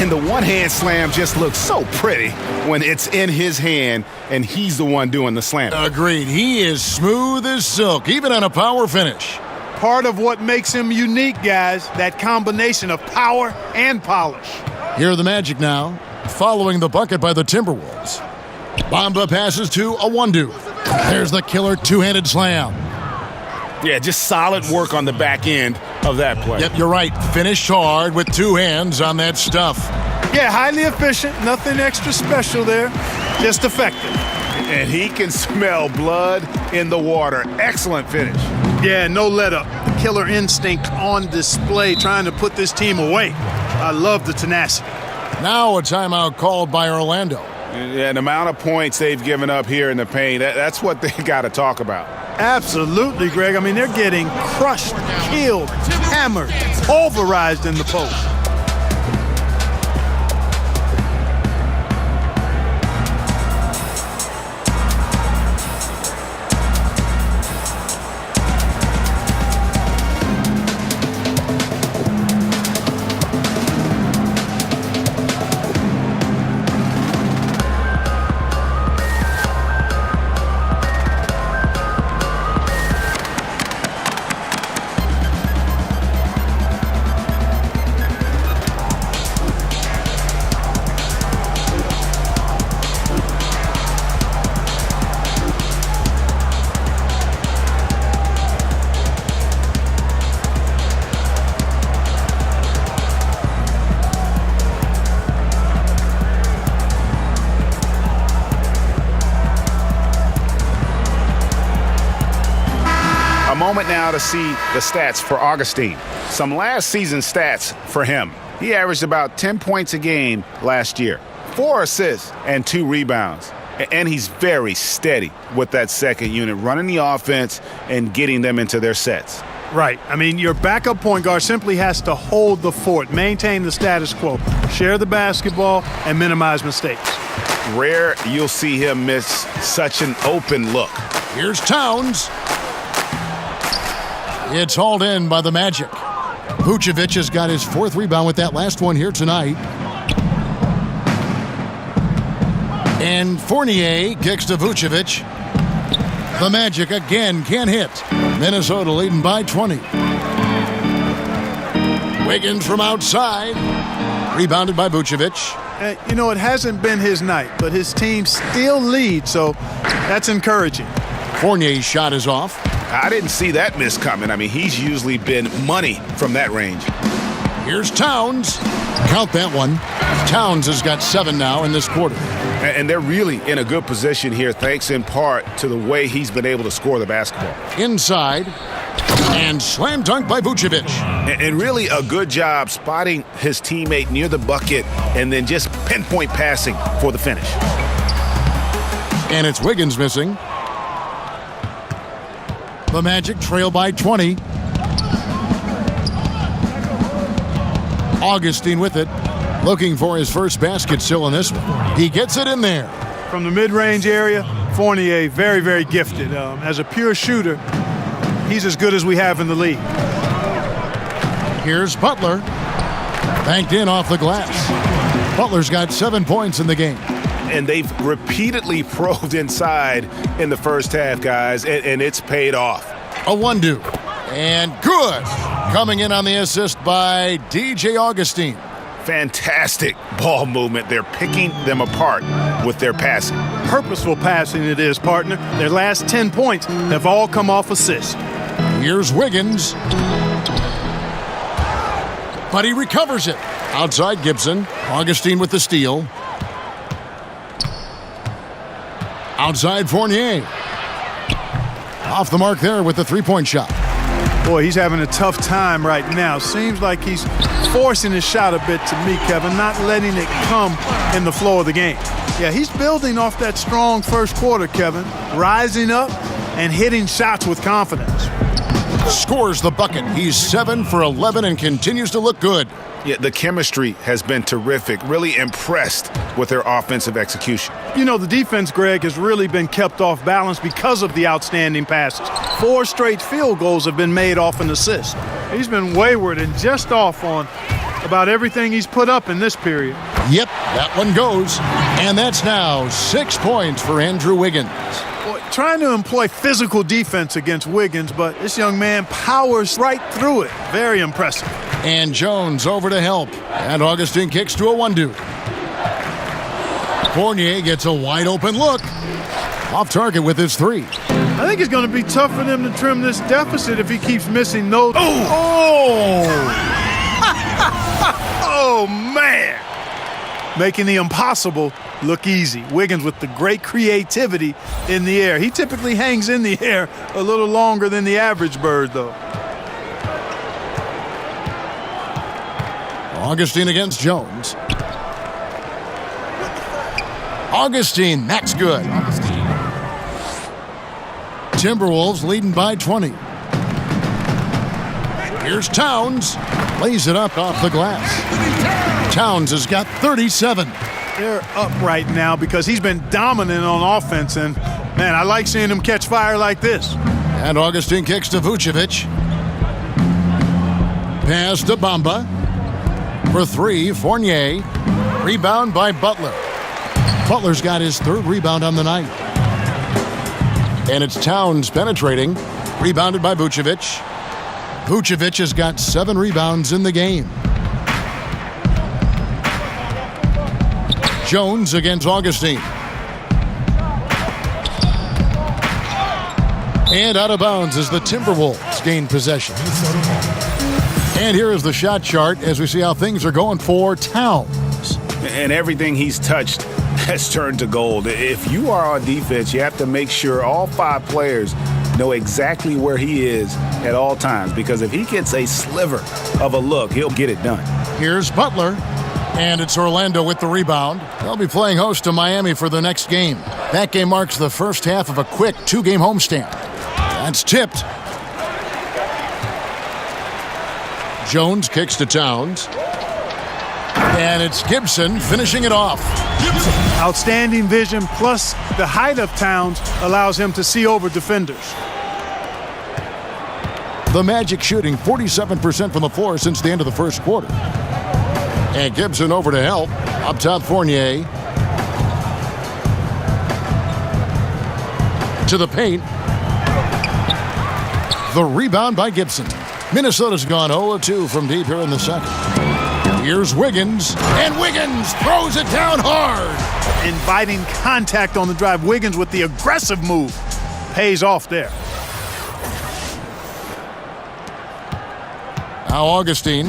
Speaker 7: And the one-hand slam just looks so pretty when it's in his hand and he's the one doing the slam.
Speaker 6: Agreed. He is smooth as silk, even on a power finish.
Speaker 8: Part of what makes him unique, guys, that combination of power and polish.
Speaker 6: Here are the Magic now, following the bucket by the Timberwolves. Bamba passes to Awandu. There's the killer two-handed slam.
Speaker 7: Yeah, just solid work on the back end of that play.
Speaker 6: Yep, you're right. Finished hard with two hands on that stuff.
Speaker 8: Yeah, highly efficient. Nothing extra special there. Just effective.
Speaker 7: And he can smell blood in the water. Excellent finish.
Speaker 8: Yeah, no let up. The killer instinct on display, trying to put this team away. I love the tenacity.
Speaker 6: Now a timeout called by Orlando.
Speaker 7: Yeah, the amount of points they've given up here in the paint, that's what they got to talk about.
Speaker 8: Absolutely, Greg. I mean, they're getting crushed, killed, hammered, pulverized in the post.
Speaker 7: Moment now to see the stats for Augustine. Some last season stats for him. He averaged about 10 points a game last year, 4 assists and 2 rebounds. And he's very steady with that second unit, running the offense and getting them into their sets.
Speaker 8: Right. I mean, your backup point guard simply has to hold the fort, maintain the status quo, share the basketball, and minimize mistakes.
Speaker 7: Rare you'll see him miss such an open look.
Speaker 6: Here's Towns. It's hauled in by the Magic. Vucevic has got his 4th rebound with that last one here tonight. And Fournier kicks to Vucevic. The Magic again can't hit. Minnesota leading by 20. Wiggins from outside. Rebounded by Vucevic.
Speaker 8: You know, it hasn't been his night, but his team still leads, so that's encouraging.
Speaker 6: Fournier's shot is off.
Speaker 7: I didn't see that miss coming. I mean, he's usually been money from that range.
Speaker 6: Here's Towns. Count that one. Towns has got 7 now in this quarter.
Speaker 7: And they're really in a good position here, thanks in part to the way he's been able to score the basketball.
Speaker 6: Inside. And slam dunk by Vucevic.
Speaker 7: And really a good job spotting his teammate near the bucket and then just pinpoint passing for the finish.
Speaker 6: And it's Wiggins missing. The Magic trail by 20. Augustine with it, looking for his first basket still in this one. He gets it in there.
Speaker 8: From the mid-range area, Fournier, very, very gifted. As a pure shooter, he's as good as we have in the league.
Speaker 6: Here's Butler. Banked in off the glass. Butler's got 7 points in the game.
Speaker 7: And they've repeatedly probed inside in the first half, guys, and it's paid off.
Speaker 6: Awandu. And good. Coming in on the assist by DJ Augustine.
Speaker 7: Fantastic ball movement. They're picking them apart with their passing.
Speaker 8: Purposeful passing it is, partner. Their last 10 points have all come off assists.
Speaker 6: Here's Wiggins. But he recovers it. Outside Gibson. Augustine with the steal. Outside Fournier. Off the mark there with the three-point shot.
Speaker 8: Boy, he's having a tough time right now. Seems like he's forcing his shot a bit to me, Kevin, not letting it come in the flow of the game. Yeah, he's building off that strong first quarter, Kevin, rising up and hitting shots with confidence.
Speaker 6: scores the bucket. He's 7 for 11 and continues to look good.
Speaker 7: Yeah, the chemistry has been terrific. Really impressed with their offensive execution.
Speaker 8: You know, the defense, Greg, has really been kept off balance because of the outstanding passes. 4 straight field goals have been made off an assist. He's been wayward and just off on about everything he's put up in this period.
Speaker 6: Yep, that one goes. And that's now 6 points for Andrew Wiggins.
Speaker 8: Boy, trying to employ physical defense against Wiggins, but this young man powers right through it. Very impressive.
Speaker 6: And Jones over to help. And Augustine kicks to a 1-2. Fournier gets a wide open look. Off target with his 3.
Speaker 8: I think it's going to be tough for them to trim this deficit if he keeps missing those. Oh, man. Making the impossible look easy. Wiggins with the great creativity in the air. He typically hangs in the air a little longer than the average bird, though.
Speaker 6: Augustine against Jones. Augustine, that's good. Timberwolves leading by 20. Here's Towns. Lays it up off the glass. Towns has got 37.
Speaker 8: They're up right now because he's been dominant on offense, and, man, I like seeing him catch fire like this.
Speaker 6: And Augustine kicks to Vucevic. Pass to Bamba. For 3, Fournier. Rebound by Butler. Butler's got his 3rd rebound on the night. And it's Towns penetrating. Rebounded by Vucevic. Vucevic has got 7 rebounds in the game. Jones against Augustine. And out of bounds as the Timberwolves gain possession. And here is the shot chart as we see how things are going for Towns.
Speaker 7: And everything he's touched has turned to gold. If you are on defense, you have to make sure all 5 players know exactly where he is at all times, because if he gets a sliver of a look, he'll get it done.
Speaker 6: Here's Butler, and it's Orlando with the rebound. They'll be playing host to Miami for the next game. That game marks the first half of a quick 2-game homestand. That's tipped. Jones kicks to Towns. And it's Gibson finishing it off.
Speaker 8: Outstanding vision, plus the height of Towns allows him to see over defenders.
Speaker 6: The Magic shooting 47% from the floor since the end of the first quarter. And Gibson over to help. Up top, Fournier. To the paint. The rebound by Gibson. Minnesota's gone 0-2 from deep here in the second. Here's Wiggins, and Wiggins throws it down hard.
Speaker 8: Inviting contact on the drive. Wiggins with the aggressive move. Pays off there.
Speaker 6: Now Augustine.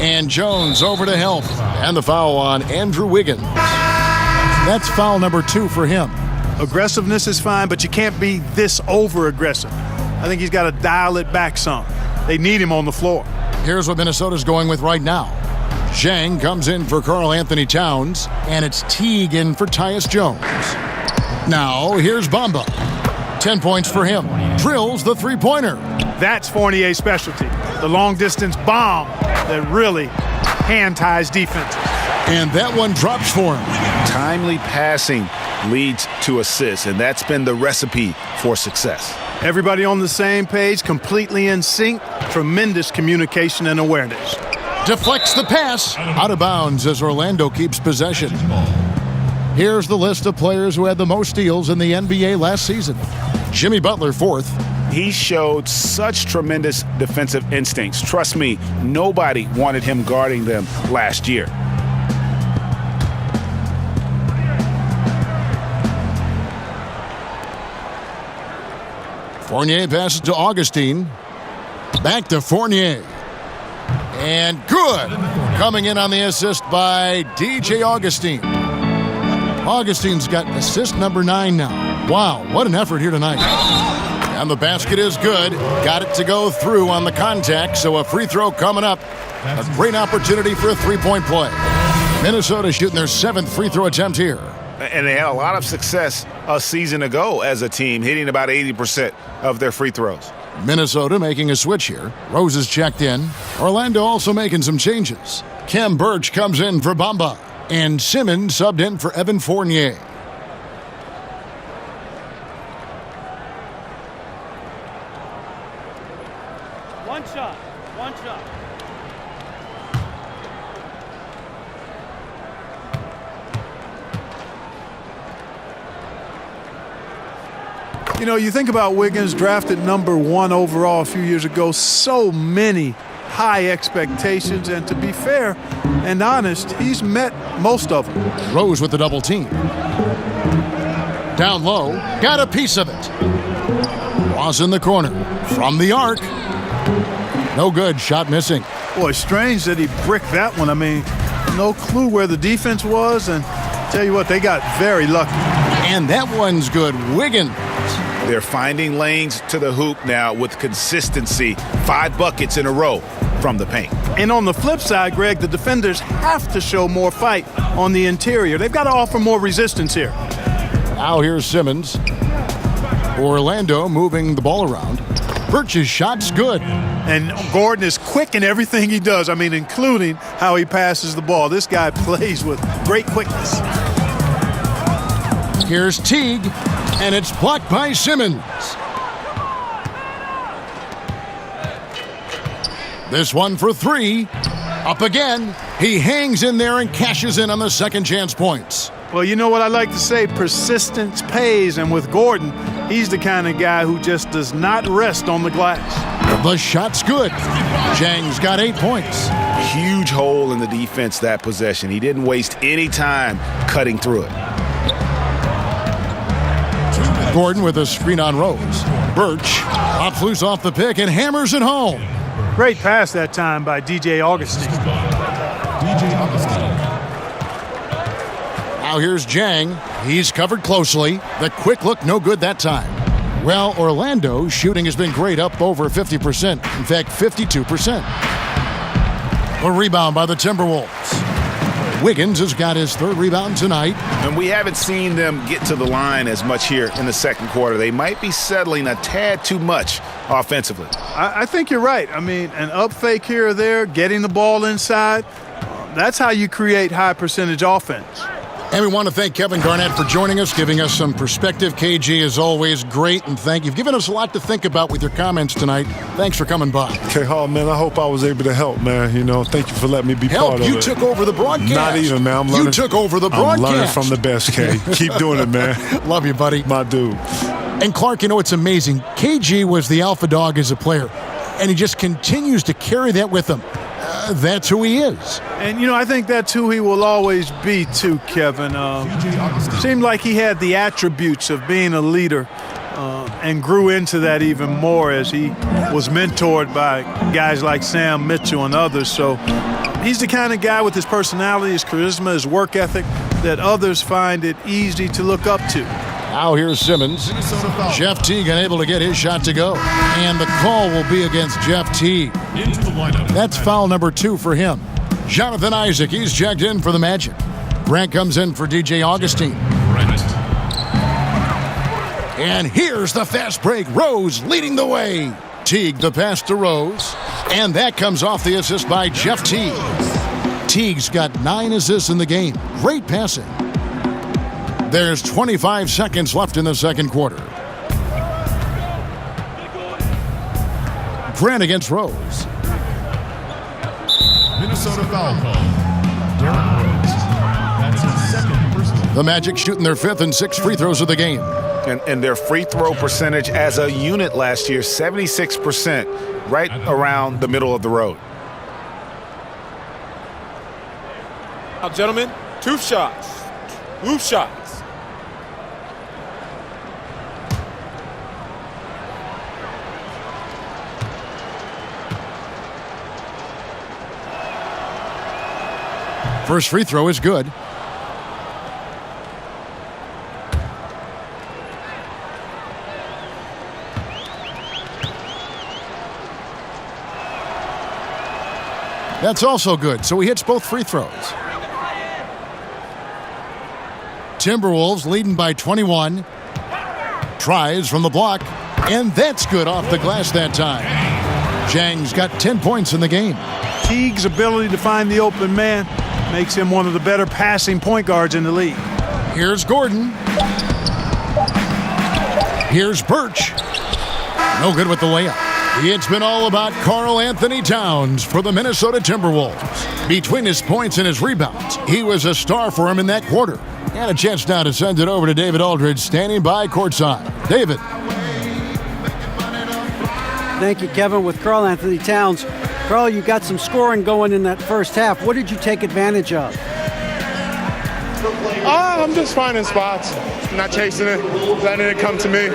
Speaker 6: And Jones over to help. And the foul on Andrew Wiggins. That's foul number 2 for him.
Speaker 8: Aggressiveness is fine, but you can't be this over-aggressive. I think he's got to dial it back some. They need him on the floor.
Speaker 6: Here's what Minnesota's going with right now. Zhang comes in for Karl Anthony Towns, and it's Teague in for Tyus Jones. Now, here's Bamba. 10 points for him. Drills the three-pointer.
Speaker 8: That's Fournier's specialty. The long-distance bomb that really hand-ties defenses.
Speaker 6: And that one drops for him.
Speaker 7: Timely passing leads to assists, and that's been the recipe for success.
Speaker 8: Everybody on the same page, completely in sync. Tremendous communication and awareness.
Speaker 6: Deflects the pass. Out of bounds as Orlando keeps possession. Here's the list of players who had the most steals in the NBA last season. Jimmy Butler, 4th.
Speaker 7: He showed such tremendous defensive instincts. Trust me, nobody wanted him guarding them last year.
Speaker 6: Fournier passes to Augustine. Back to Fournier. And good. Coming in on the assist by DJ Augustine. Augustine's got assist number 9 now. Wow, what an effort here tonight. And the basket is good. Got it to go through on the contact, so a free throw coming up. A great opportunity for a three-point play. Minnesota shooting their 7th free throw attempt here.
Speaker 7: And they had a lot of success a season ago as a team, hitting about 80% of their free throws.
Speaker 6: Minnesota making a switch here. Rose is checked in. Orlando also making some changes. Khem Birch comes in for Bamba. And Simmons subbed in for Evan Fournier.
Speaker 8: One shot. You know, you think about Wiggins, drafted number 1 overall a few years ago. So many high expectations, and to be fair and honest, he's met most of them.
Speaker 6: Rose with the double team. Down low, got a piece of it. Ross in the corner, from the arc. No good, shot missing.
Speaker 8: Boy, strange that he bricked that one. I mean, no clue where the defense was, and tell you what, they got very lucky.
Speaker 6: And that one's good. Wiggins.
Speaker 7: They're finding lanes to the hoop now with consistency. 5 buckets in a row from the paint.
Speaker 8: And on the flip side, Greg, the defenders have to show more fight on the interior. They've got to offer more resistance here.
Speaker 6: Now here's Simmons. Orlando moving the ball around. Birch's shot's good.
Speaker 8: And Gordon is quick in everything he does. I mean, including how he passes the ball. This guy plays with great quickness.
Speaker 6: Here's Teague, and it's blocked by Simmons. This one for 3. Up again. He hangs in there and cashes in on the second chance points.
Speaker 8: Well, you know what I like to say? Persistence pays. And with Gordon, he's the kind of guy who just does not rest on the glass.
Speaker 6: The shot's good. Jang's got 8 points.
Speaker 7: Huge hole in the defense that possession. He didn't waste any time cutting through it.
Speaker 6: Gordon with a screen on Rose. Birch pops loose off the pick and hammers it home.
Speaker 8: Great pass that time by DJ Augustine.
Speaker 6: Now here's Jang. He's covered closely. The quick look no good that time. Well, Orlando's shooting has been great, up over 50%. In fact, 52%. A rebound by the Timberwolves. Wiggins has got his 3rd rebound tonight.
Speaker 7: And we haven't seen them get to the line as much here in the second quarter. They might be settling a tad too much offensively.
Speaker 8: I think you're right. I mean, an up fake here or there, getting the ball inside, that's how you create high percentage offense.
Speaker 6: And we want to thank Kevin Garnett for joining us, giving us some perspective. KG is always great, and thank you. You've given us a lot to think about with your comments tonight. Thanks for coming by.
Speaker 5: Okay, Hall, man, I hope I was able to help, man. You know, thank you for letting me be part of it.
Speaker 6: You took over the broadcast.
Speaker 5: Not even, man. I'm learning.
Speaker 6: You took over the broadcast.
Speaker 5: I'm learning from the best, K. Keep doing it, man.
Speaker 6: Love you, buddy.
Speaker 5: My dude.
Speaker 6: And Clark, you know, it's amazing. KG was the alpha dog as a player, and he just continues to carry that with him. That's who he is.
Speaker 8: And, you know, I think that's who he will always be, too, Kevin. Seemed like he had the attributes of being a leader and grew into that even more as he was mentored by guys like Sam Mitchell and others. So he's the kind of guy with his personality, his charisma, his work ethic that others find it easy to look up to.
Speaker 6: Now here's Simmons. Jeff Teague unable to get his shot to go. And the call will be against Jeff Teague. That's foul number 2 for him. Jonathan Isaac, he's checked in for the Magic. Grant comes in for DJ Augustine. And here's the fast break. Rose leading the way. Teague the pass to Rose. And that comes off the assist by Jeff Teague. Teague's got 9 assists in the game. Great passing. There's 25 seconds left in the second quarter. Grant against Rose.
Speaker 13: Minnesota foul call. Derrick Rose. That's his 2nd personal.
Speaker 6: The Magic shooting their 5th and 6th free throws of the game.
Speaker 7: And their free throw percentage as a unit last year, 76%, right around the middle of the road.
Speaker 14: Now, gentlemen, 2 shots. 2 shots.
Speaker 6: First free throw is good. That's also good, so he hits both free throws. Timberwolves leading by 21. Tries from the block, and that's good off the glass that time. Zhang's got 10 points in the game.
Speaker 8: Teague's ability to find the open man makes him one of the better passing point guards in the league.
Speaker 6: Here's Gordon. Here's Birch. No good with the layup. It's been all about Karl Anthony Towns for the Minnesota Timberwolves. Between his points and his rebounds, he was a star for him in that quarter. And a chance now to send it over to David Aldridge, standing by courtside. David.
Speaker 9: Thank you, Kevin. With Karl Anthony Towns. Karl, you got some scoring going in that first half. What did you take advantage of?
Speaker 15: I'm just finding spots, not chasing it, letting it come to me.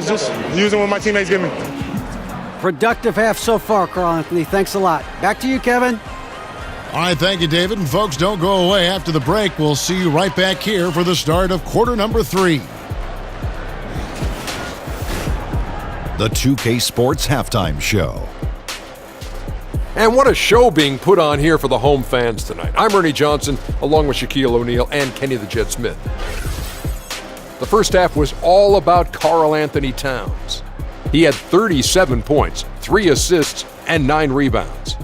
Speaker 15: Just using what my teammates give me.
Speaker 9: Productive half so far, Karl Anthony. Thanks a lot. Back to you, Kevin.
Speaker 6: All right, thank you, David. And folks, don't go away. After the break, we'll see you right back here for the start of quarter number 3.
Speaker 3: The 2K Sports Halftime Show.
Speaker 4: And what a show being put on here for the home fans tonight. I'm Ernie Johnson, along with Shaquille O'Neal and Kenny the Jet Smith. The first half was all about Karl Anthony Towns. He had 37 points, 3 assists, and 9 rebounds.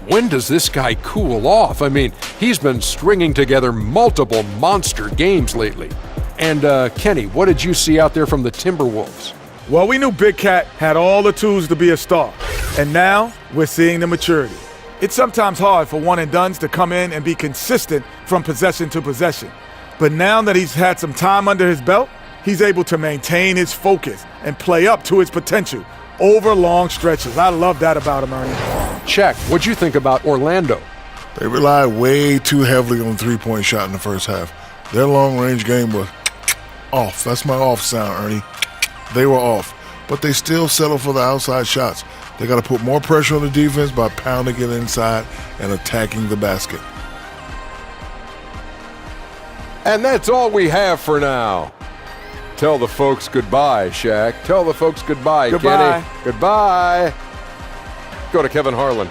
Speaker 4: When does this guy cool off? I mean, he's been stringing together multiple monster games lately. And Kenny, what did you see out there from the Timberwolves?
Speaker 14: Well, we knew Big Cat had all the tools to be a star, and now we're seeing the maturity. It's sometimes hard for one-and-dones to come in and be consistent from possession to possession. But now that he's had some time under his belt, he's able to maintain his focus and play up to his potential over long stretches. I love that about him, Ernie.
Speaker 4: Check. What'd you think about Orlando?
Speaker 5: They relied way too heavily on the three-point shot in the first half. Their long-range game was off. That's my off sound, Ernie. They were off, but they still settle for the outside shots. They got to put more pressure on the defense by pounding it inside and attacking the basket.
Speaker 4: And that's all we have for now. Tell the folks goodbye, Shaq. Tell the folks goodbye,
Speaker 14: Goodbye.
Speaker 4: Kenny. Goodbye. Go to Kevin Harlan.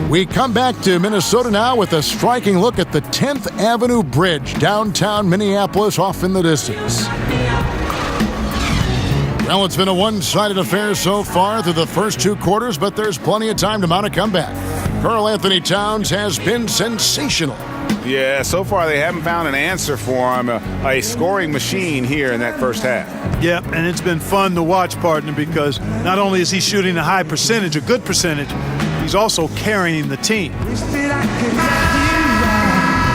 Speaker 6: We come back to Minnesota now with a striking look at the 10th Avenue Bridge, downtown Minneapolis, off in the distance. Well, it's been a one-sided affair so far through the first 2 quarters, but there's plenty of time to mount a comeback. Karl Anthony Towns has been sensational.
Speaker 7: Yeah, so far they haven't found an answer for him, a scoring machine here in that first half.
Speaker 8: Yeah, and it's been fun to watch, partner, because not only is he shooting a high percentage, a good percentage, he's also carrying the team.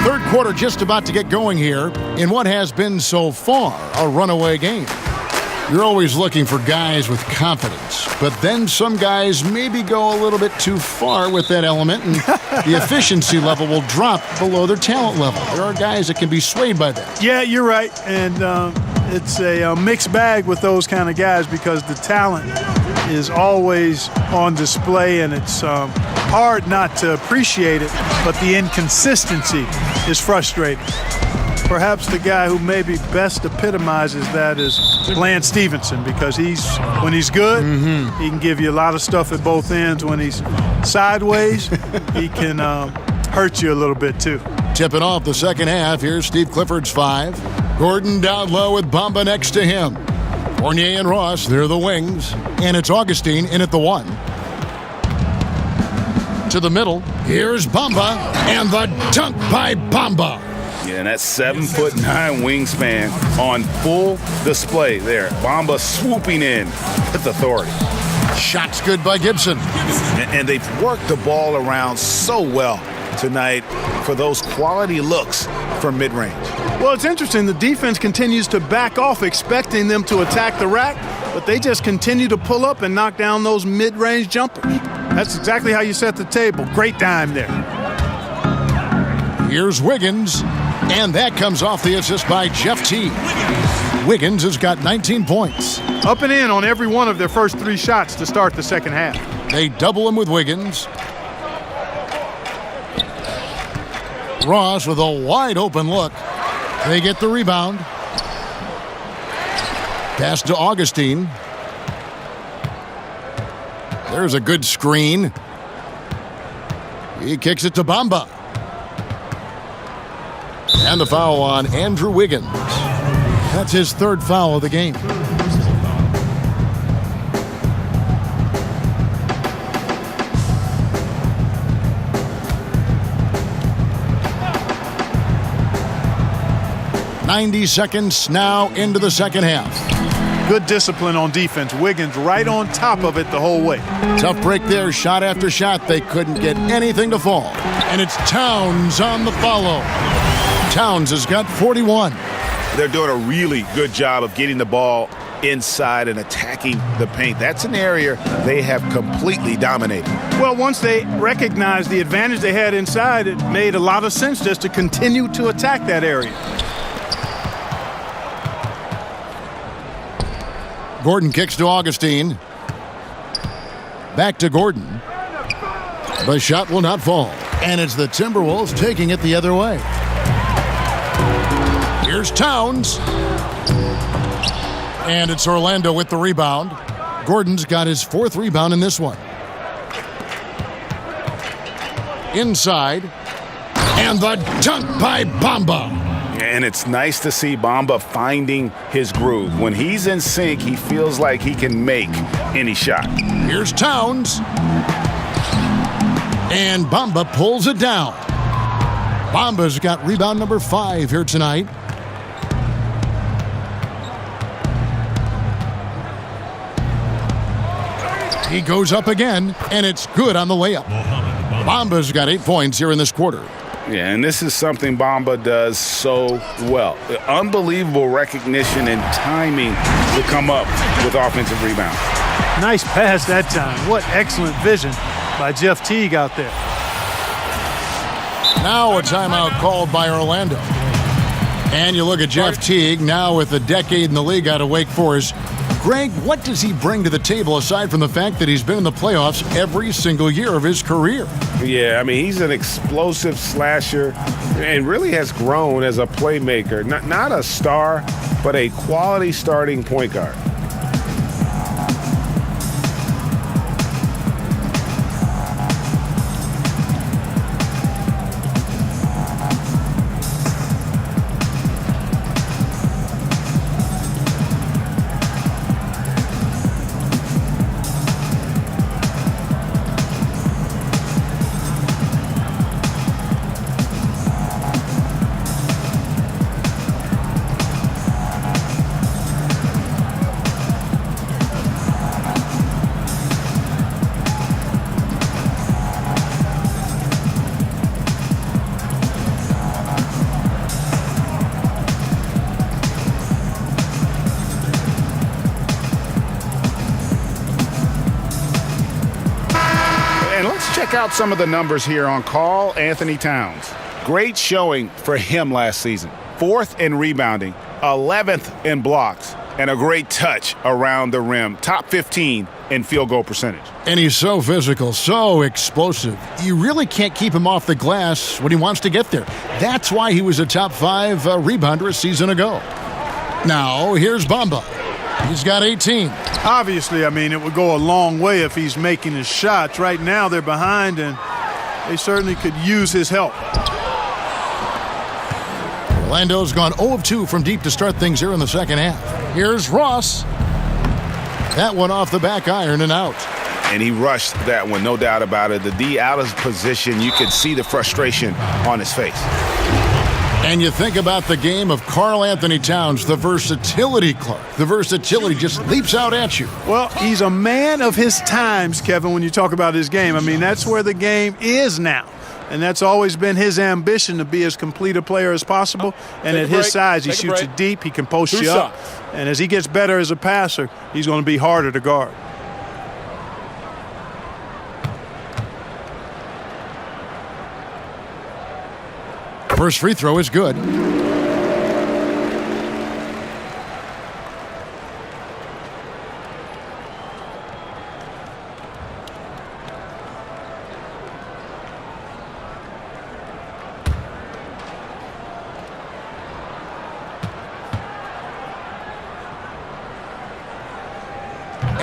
Speaker 6: Third quarter just about to get going here in what has been so far a runaway game. You're always looking for guys with confidence, but then some guys maybe go a little bit too far with that element, and the efficiency level will drop below their talent level. There are guys that can be swayed by that.
Speaker 8: Yeah, you're right, and it's a mixed bag with those kind of guys because the talent is always on display, and it's hard not to appreciate it, but the inconsistency is frustrating. Perhaps the guy who maybe best epitomizes that is Lance Stevenson, because when he's good, he can give you a lot of stuff at both ends. When he's sideways, he can hurt you a little bit too.
Speaker 6: Tipping off the second half, here's Steve Clifford's 5. Gordon down low with Bamba next to him. Fournier and Ross, they're the wings. And it's Augustine in at the 1. To the middle, here's Bamba, and the dunk by Bamba.
Speaker 7: Yeah, and that 7'9" wingspan on full display there. Bamba swooping in with authority.
Speaker 6: Shots good by Gibson.
Speaker 7: And they've worked the ball around so well tonight for those quality looks from mid-range.
Speaker 8: Well, it's interesting. The defense continues to back off, expecting them to attack the rack, but they just continue to pull up and knock down those mid-range jumpers. That's exactly how you set the table. Great dime there.
Speaker 6: Here's Wiggins, and that comes off the assist by Jeff T. Wiggins has got 19 points.
Speaker 8: Up and in on every one of their first 3 shots to start the second half.
Speaker 6: They double him with Wiggins. Ross with a wide open look. They get the rebound. Pass to Augustine. There's a good screen. He kicks it to Bamba. And the foul on Andrew Wiggins. That's his third foul of the game. "90 seconds now into the second half."
Speaker 8: Good discipline on defense. Wiggins right on top of it the whole way.
Speaker 6: Tough break there, shot after shot. They couldn't get anything to fall. And it's Towns on the follow. Towns has got 41.
Speaker 7: They're doing a really good job of getting the ball inside and attacking the paint. That's an area they have completely dominated.
Speaker 8: Well, once they recognized the advantage they had inside, it made a lot of sense just to continue to attack that area.
Speaker 6: Gordon kicks to Augustine. Back to Gordon. The shot will not fall. And it's the Timberwolves taking it the other way. Here's Towns. And it's Orlando with the rebound. Gordon's got his fourth rebound in this one. Inside. And the dunk by Bamba.
Speaker 7: And it's nice to see Bamba finding his groove. When he's in sync, he feels like he can make any shot.
Speaker 6: Here's Towns. And Bamba pulls it down. Bamba's got rebound number 5 here tonight. He goes up again, and it's good on the layup. Bamba's got 8 points here in this quarter.
Speaker 7: Yeah, and this is something Bamba does so well. Unbelievable recognition and timing to come up with offensive rebounds.
Speaker 8: Nice pass that time. What excellent vision by Jeff Teague out there.
Speaker 6: Now a timeout called by Orlando. And you look at Jeff Teague, now with a decade in the league out of Wake Forest. Greg, what does he bring to the table aside from the fact that he's been in the playoffs every single year of his career?
Speaker 11: Yeah, I mean, he's an explosive slasher and really has grown as a playmaker. Not a star, but a quality starting point guard.
Speaker 7: Check out some of the numbers here on Karl Anthony Towns. Great showing for him last season. 4th in rebounding, 11th in blocks, and a great touch around the rim. Top 15 in field goal percentage.
Speaker 6: And he's so physical, so explosive. You really can't keep him off the glass when he wants to get there. That's why he was a top 5 rebounder a season ago. Now, here's Bamba. He's got 18.
Speaker 8: Obviously, I mean, it would go a long way if he's making his shots. Right now, they're behind, and they certainly could use his help.
Speaker 6: Orlando's gone 0 of 2 from deep to start things here in the second half. Here's Ross. That one off the back iron and out.
Speaker 7: And he rushed that one, no doubt about it. The D out of position, you could see the frustration on his face.
Speaker 6: And you think about the game of Karl Anthony Towns, the versatility, Clark. The versatility just leaps out at you.
Speaker 8: Well, he's a man of his times, Kevin, when you talk about his game. I mean, that's where the game is now. And that's always been his ambition, to be as complete a player as possible. And at his size, he shoots it deep. He can post you up. And as he gets better as a passer, he's going to be harder to guard.
Speaker 6: First free throw is good.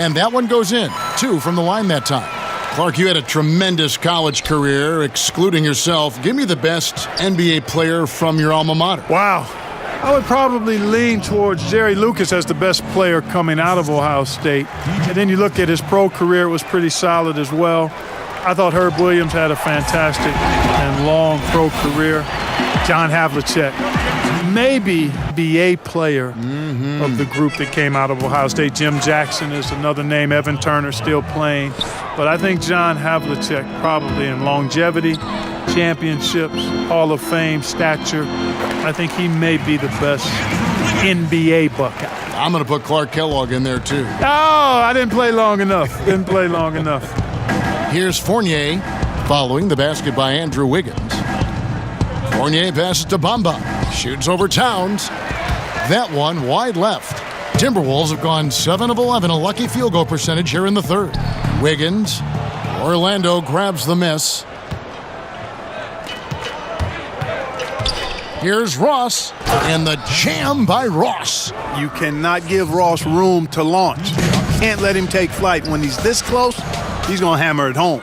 Speaker 6: And that one goes in. 2 from the line that time. Clark, you had a tremendous college career, excluding yourself. Give me the best NBA player from your alma mater.
Speaker 8: Wow. I would probably lean towards Jerry Lucas as the best player coming out of Ohio State. And then you look at his pro career, it was pretty solid as well. I thought Herb Williams had a fantastic and long pro career. John Havlicek, maybe BA player of the group that came out of Ohio State. Jim Jackson is another name. Evan Turner still playing. But I think John Havlicek probably in longevity, championships, Hall of Fame stature. I think he may be the best NBA Buckeye.
Speaker 6: I'm going to put Clark Kellogg in there too.
Speaker 8: Oh, I didn't play long enough.
Speaker 6: Here's Fournier following the basket by Andrew Wiggins. Fournier passes to Bamba. Shoots over Towns. That one wide left. Timberwolves have gone 7 of 11, a lucky field goal percentage here in the third. Wiggins. Orlando grabs the miss. Here's Ross, and the jam by Ross.
Speaker 8: You cannot give Ross room to launch. Can't let him take flight. When he's this close, he's going to hammer it home.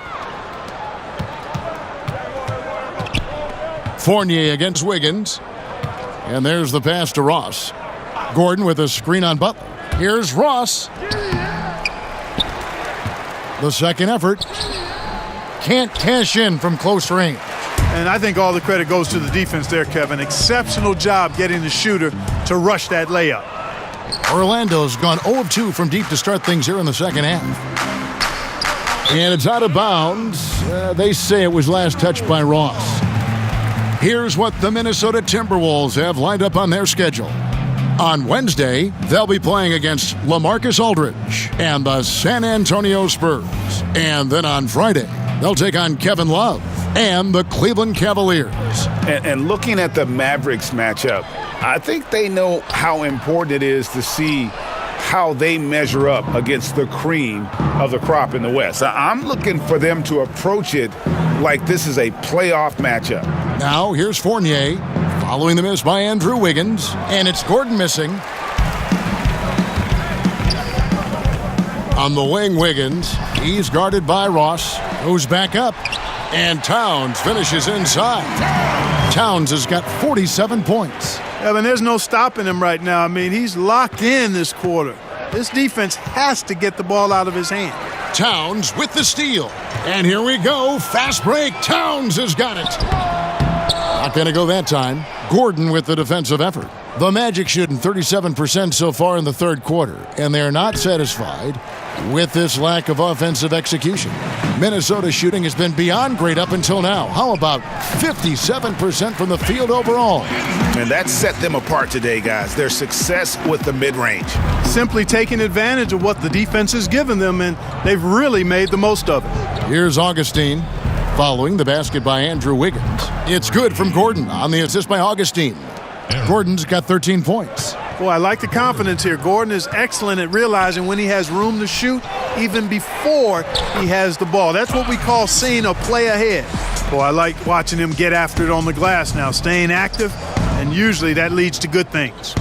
Speaker 6: Fournier against Wiggins. And there's the pass to Ross. Gordon with a screen on Butler. Here's Ross. The second effort. Can't cash in from close range.
Speaker 8: And I think all the credit goes to the defense there, Kevin. Exceptional job getting the shooter to rush that layup.
Speaker 6: Orlando's gone 0 of 2 from deep to start things here in the second half. And it's out of bounds. They say it was last touched by Ross. Here's what the Minnesota Timberwolves have lined up on their schedule. On Wednesday, they'll be playing against LaMarcus Aldridge and the San Antonio Spurs. And then on Friday, they'll take on Kevin Love and the Cleveland Cavaliers.
Speaker 7: And looking at the Mavericks matchup, I think they know how important it is to see how they measure up against the cream of the crop in the West. I'm looking for them to approach it like this is a playoff matchup.
Speaker 6: Now here's Fournier following the miss by Andrew Wiggins, and it's Gordon missing. On the wing, Wiggins. He's guarded by Ross, who's back up. And Towns finishes inside. Towns has got 47 points.
Speaker 8: Evan, there's no stopping him right now. I mean, he's locked in this quarter. This defense has to get the ball out of his hand.
Speaker 6: Towns with the steal. And here we go. Fast break. Towns has got it. Not going to go that time. Gordon with the defensive effort. The Magic shooting 37% so far in the third quarter, and they're not satisfied with this lack of offensive execution. Minnesota shooting has been beyond great up until now. How about 57% from the field overall?
Speaker 7: And that set them apart today, guys. Their success with the mid-range.
Speaker 8: Simply taking advantage of what the defense has given them, and they've really made the most of it.
Speaker 6: Here's Augustine following the basket by Andrew Wiggins. It's good from Gordon on the assist by Augustine. Gordon's got 13 points.
Speaker 8: Boy, I like the confidence here. Gordon is excellent at realizing when he has room to shoot, even before he has the ball. That's what we call seeing a play ahead. Boy, I like watching him get after it on the glass now, staying active, and usually that leads to good things.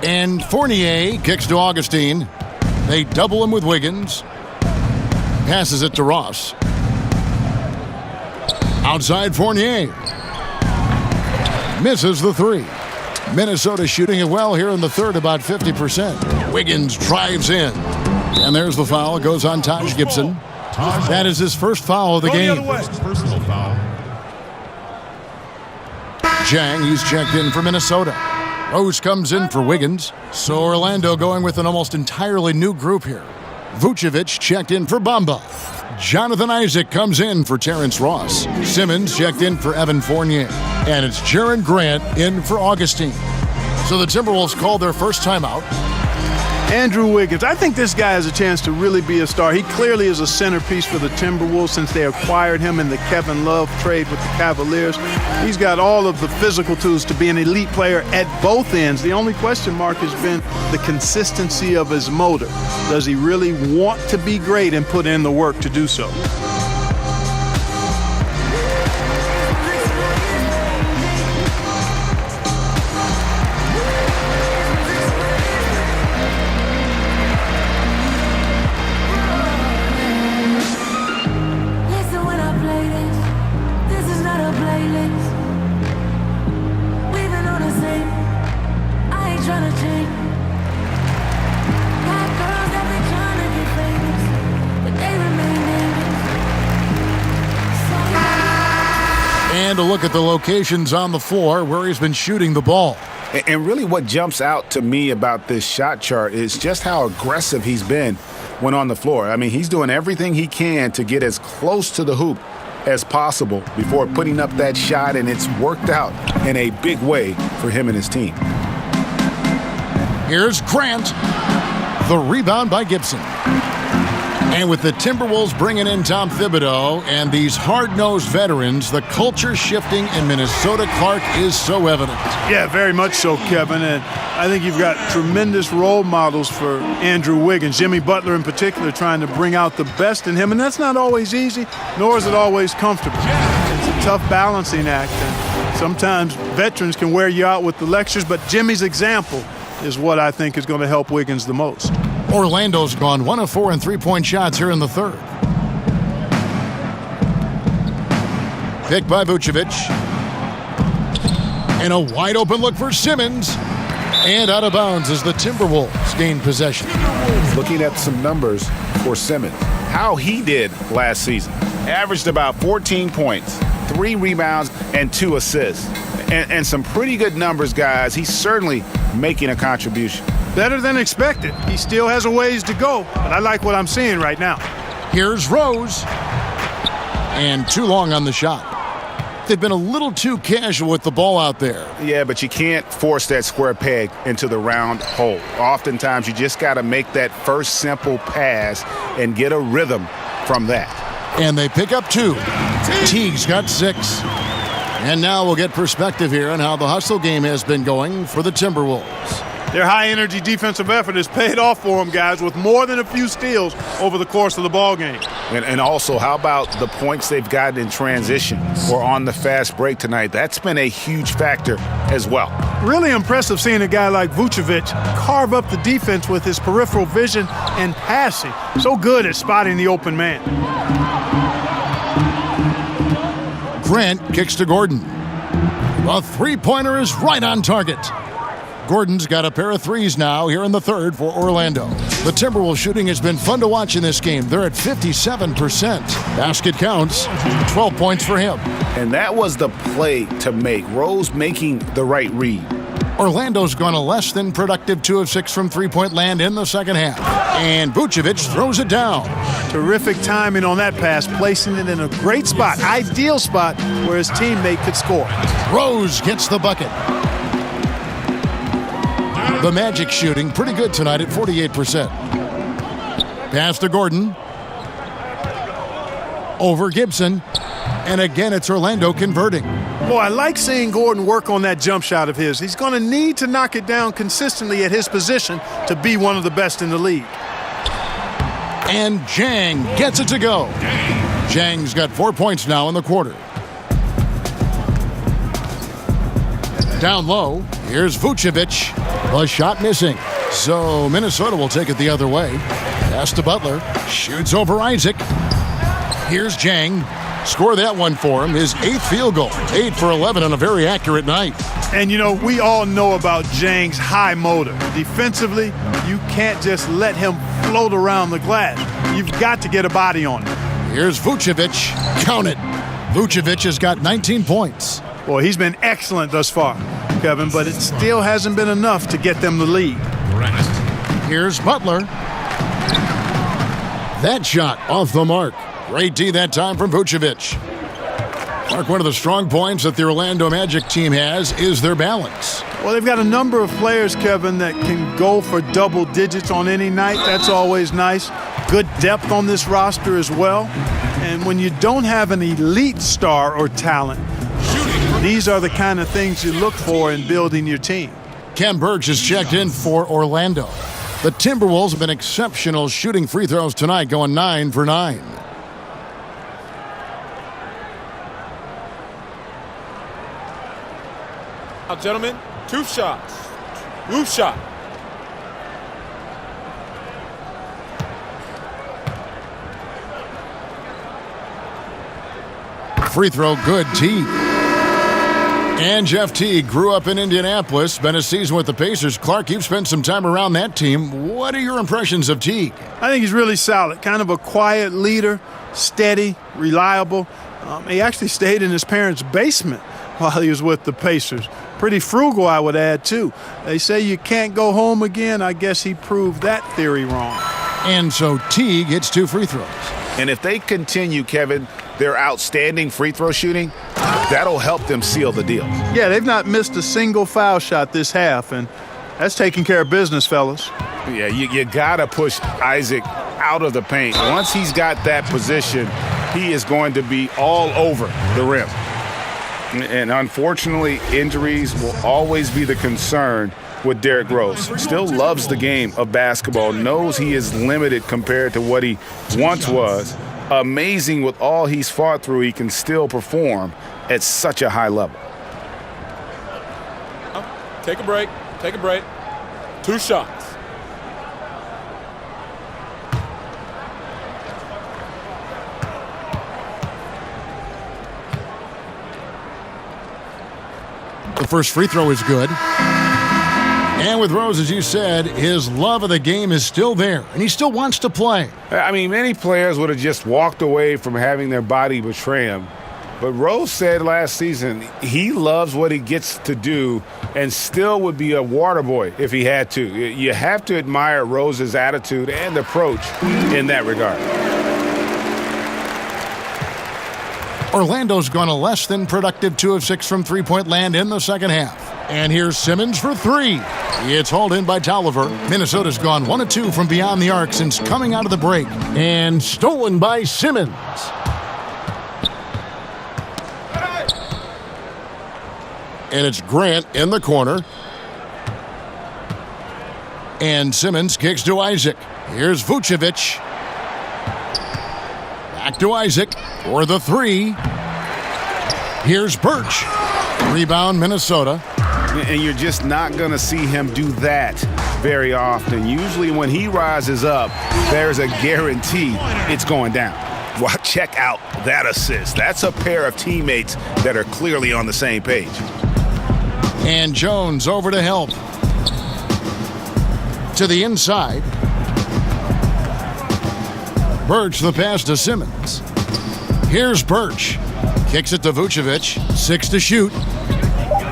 Speaker 6: And Fournier kicks to Augustine. They double him with Wiggins. Passes it to Ross. Outside Fournier. Misses the three. Minnesota shooting it well here in the third, about 50%. Wiggins drives in. And there's the foul. It goes on Taj Gibson. That is his first foul of the game.
Speaker 13: Personal foul.
Speaker 6: Jang, he's checked in for Minnesota. Rose comes in for Wiggins. So Orlando going with an almost entirely new group here. Vucevic checked in for Bamba. Jonathan Isaac comes in for Terrence Ross. Simmons checked in for Evan Fournier. And it's Jaren Grant in for Augustine. So the Timberwolves called their first timeout.
Speaker 8: Andrew Wiggins, I think this guy has a chance to really be a star. He clearly is a centerpiece for the Timberwolves since they acquired him in the Kevin Love trade with the Cavaliers. He's got all of the physical tools to be an elite player at both ends. The only question mark has been the consistency of his motor. Does he really want to be great and put in the work to do so?
Speaker 6: look at the locations on the floor where he's been shooting the ball.
Speaker 7: And really what jumps out to me about this shot chart is just how aggressive he's been when on the floor. I mean, he's doing everything he can to get as close to the hoop as possible before putting up that shot, and it's worked out in a big way for him and his team.
Speaker 6: Here's Grant. The rebound by Gibson. And with the Timberwolves bringing in Tom Thibodeau and these hard-nosed veterans, the culture shifting in Minnesota, Clark, is so evident.
Speaker 8: Yeah, very much so, Kevin. And I think you've got tremendous role models for Andrew Wiggins, Jimmy Butler in particular, trying to bring out the best in him. And that's not always easy, nor is it always comfortable. It's a tough balancing act. And sometimes veterans can wear you out with the lectures, but Jimmy's example is what I think is going to help Wiggins the most.
Speaker 6: Orlando's gone 1 of 4 in three-point shots here in the third. Picked by Vucevic. And a wide-open look for Simmons. And out of bounds as the Timberwolves gain possession.
Speaker 7: Looking at some numbers for Simmons, how he did last season. Averaged about 14 points, 3 rebounds, and 2 assists. And some pretty good numbers, guys. He's certainly making a contribution.
Speaker 8: Better than expected. He still has a ways to go, but I like what I'm seeing right now.
Speaker 6: Here's Rose. And too long on the shot. They've been a little too casual with the ball out there.
Speaker 7: Yeah, but you can't force that square peg into the round hole. Oftentimes, you just got to make that first simple pass and get a rhythm from that.
Speaker 6: And they pick up 2. Teague's got 6. And now we'll get perspective here on how the hustle game has been going for the Timberwolves.
Speaker 8: Their high-energy defensive effort has paid off for them, guys, with more than a few steals over the course of the ball game.
Speaker 7: And also, how about the points they've gotten in transition or on the fast break tonight? That's been a huge factor as well.
Speaker 8: Really impressive seeing a guy like Vucevic carve up the defense with his peripheral vision and passing. So good at spotting the open man.
Speaker 6: Grant kicks to Gordon. A three-pointer is right on target. Gordon's got a pair of threes now here in the third for Orlando. The Timberwolves shooting has been fun to watch in this game. They're at 57%. Basket counts, 12 points for him.
Speaker 7: And that was the play to make. Rose making the right read.
Speaker 6: Orlando's gone a less than productive 2 of 6 from three-point land in the second half. And Vucevic throws it down.
Speaker 8: Terrific timing on that pass, placing it in a great spot, ideal spot where his teammate could score.
Speaker 6: Rose gets the bucket. The Magic shooting pretty good tonight at 48%. Pass to Gordon. Over Gibson. And again, it's Orlando converting.
Speaker 8: Boy, I like seeing Gordon work on that jump shot of his. He's going to need to knock it down consistently at his position to be one of the best in the league.
Speaker 6: And Jang gets it to go. Jang's got 4 points now in the quarter. Down low, here's Vucevic. A shot missing. So Minnesota will take it the other way. Pass to Butler. Shoots over Isaac. Here's Jang. Score that one for him. His 8th field goal. 8 for 11 on a very accurate night.
Speaker 8: And, you know, we all know about Jang's high motor. Defensively, you can't just let him float around the glass. You've got to get a body on him.
Speaker 6: Here's Vucevic. Count it. Vucevic has got 19 points.
Speaker 8: Boy, he's been excellent thus far, Kevin, but it still hasn't been enough to get them the lead.
Speaker 6: Here's Butler. That shot off the mark. Great D that time from Vucevic. Mark, one of the strong points that the Orlando Magic team has is their balance.
Speaker 8: Well, they've got a number of players, Kevin, that can go for double digits on any night. That's always nice. Good depth on this roster as well. And when you don't have an elite star or talent, these are the kind of things you look for in building your team.
Speaker 6: Ken Burge has checked in for Orlando. The Timberwolves have been exceptional shooting free throws tonight, going 9 for 9.
Speaker 14: Now, gentlemen, 2 shots. Roof shot.
Speaker 6: Free throw good, Teague. And Jeff Teague grew up in Indianapolis, spent a season with the Pacers. Clark, you've spent some time around that team. What are your impressions of Teague?
Speaker 8: I think he's really solid, kind of a quiet leader, steady, reliable. He actually stayed in his parents' basement while he was with the Pacers. Pretty frugal, I would add, too. They say you can't go home again. I guess he proved that theory wrong.
Speaker 6: And so Teague hits 2 free throws.
Speaker 7: And if they continue, Kevin, their outstanding free throw shooting, that'll help them seal the deal.
Speaker 8: Yeah, they've not missed a single foul shot this half, and that's taking care of business, fellas.
Speaker 7: Yeah, you got to push Isaac out of the paint. Once he's got that position, he is going to be all over the rim. And unfortunately, injuries will always be the concern with Derrick Rose. Still loves the game of basketball, knows he is limited compared to what he once was. Amazing with all he's fought through, he can still perform at such a high level.
Speaker 14: Take a break. Take a break. 2 shots.
Speaker 6: The first free throw is good. And with Rose, as you said, his love of the game is still there, and he still wants to play.
Speaker 7: I mean, many players would have just walked away from having their body betray him. But Rose said last season he loves what he gets to do and still would be a water boy if he had to. You have to admire Rose's attitude and approach in that regard.
Speaker 6: Orlando's gone a less than productive 2 of 6 from three-point land in the second half. And here's Simmons for 3. It's hauled in by Tolliver. Minnesota's gone 1 of 2 from beyond the arc since coming out of the break. And stolen by Simmons. And it's Grant in the corner. And Simmons kicks to Isaac. Here's Vucevic. Back to Isaac for the 3. Here's Birch. Rebound, Minnesota.
Speaker 7: And you're just not going to see him do that very often. Usually when he rises up, there's a guarantee it's going down. Well, check out that assist. That's a pair of teammates that are clearly on the same page.
Speaker 6: And Jones over to help. To the inside. Birch the pass to Simmons. Here's Birch. Kicks it to Vucevic. 6 to shoot.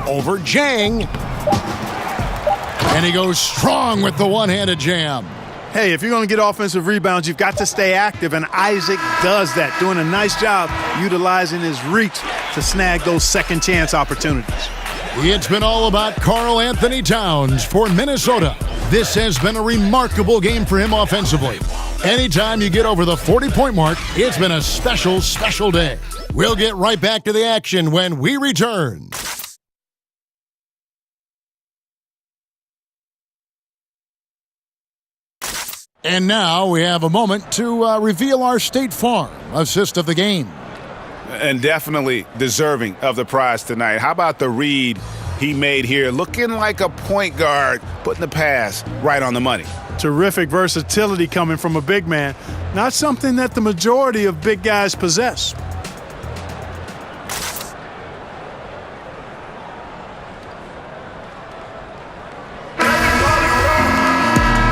Speaker 6: Over Jang. And he goes strong with the one-handed jam.
Speaker 8: Hey, if you're going to get offensive rebounds, you've got to stay active, and Isaac does that, doing a nice job utilizing his reach to snag those second chance opportunities.
Speaker 6: It's been all about Karl Anthony Towns for Minnesota. This has been a remarkable game for him offensively. Anytime you get over the 40-point mark, it's been a special, special day. We'll get right back to the action when we return. And now we have a moment to reveal our State Farm assist of the game.
Speaker 7: And definitely deserving of the prize tonight. How about the read he made here? Looking like a point guard, putting the pass right on the money.
Speaker 8: Terrific versatility coming from a big man. Not something that the majority of big guys possess.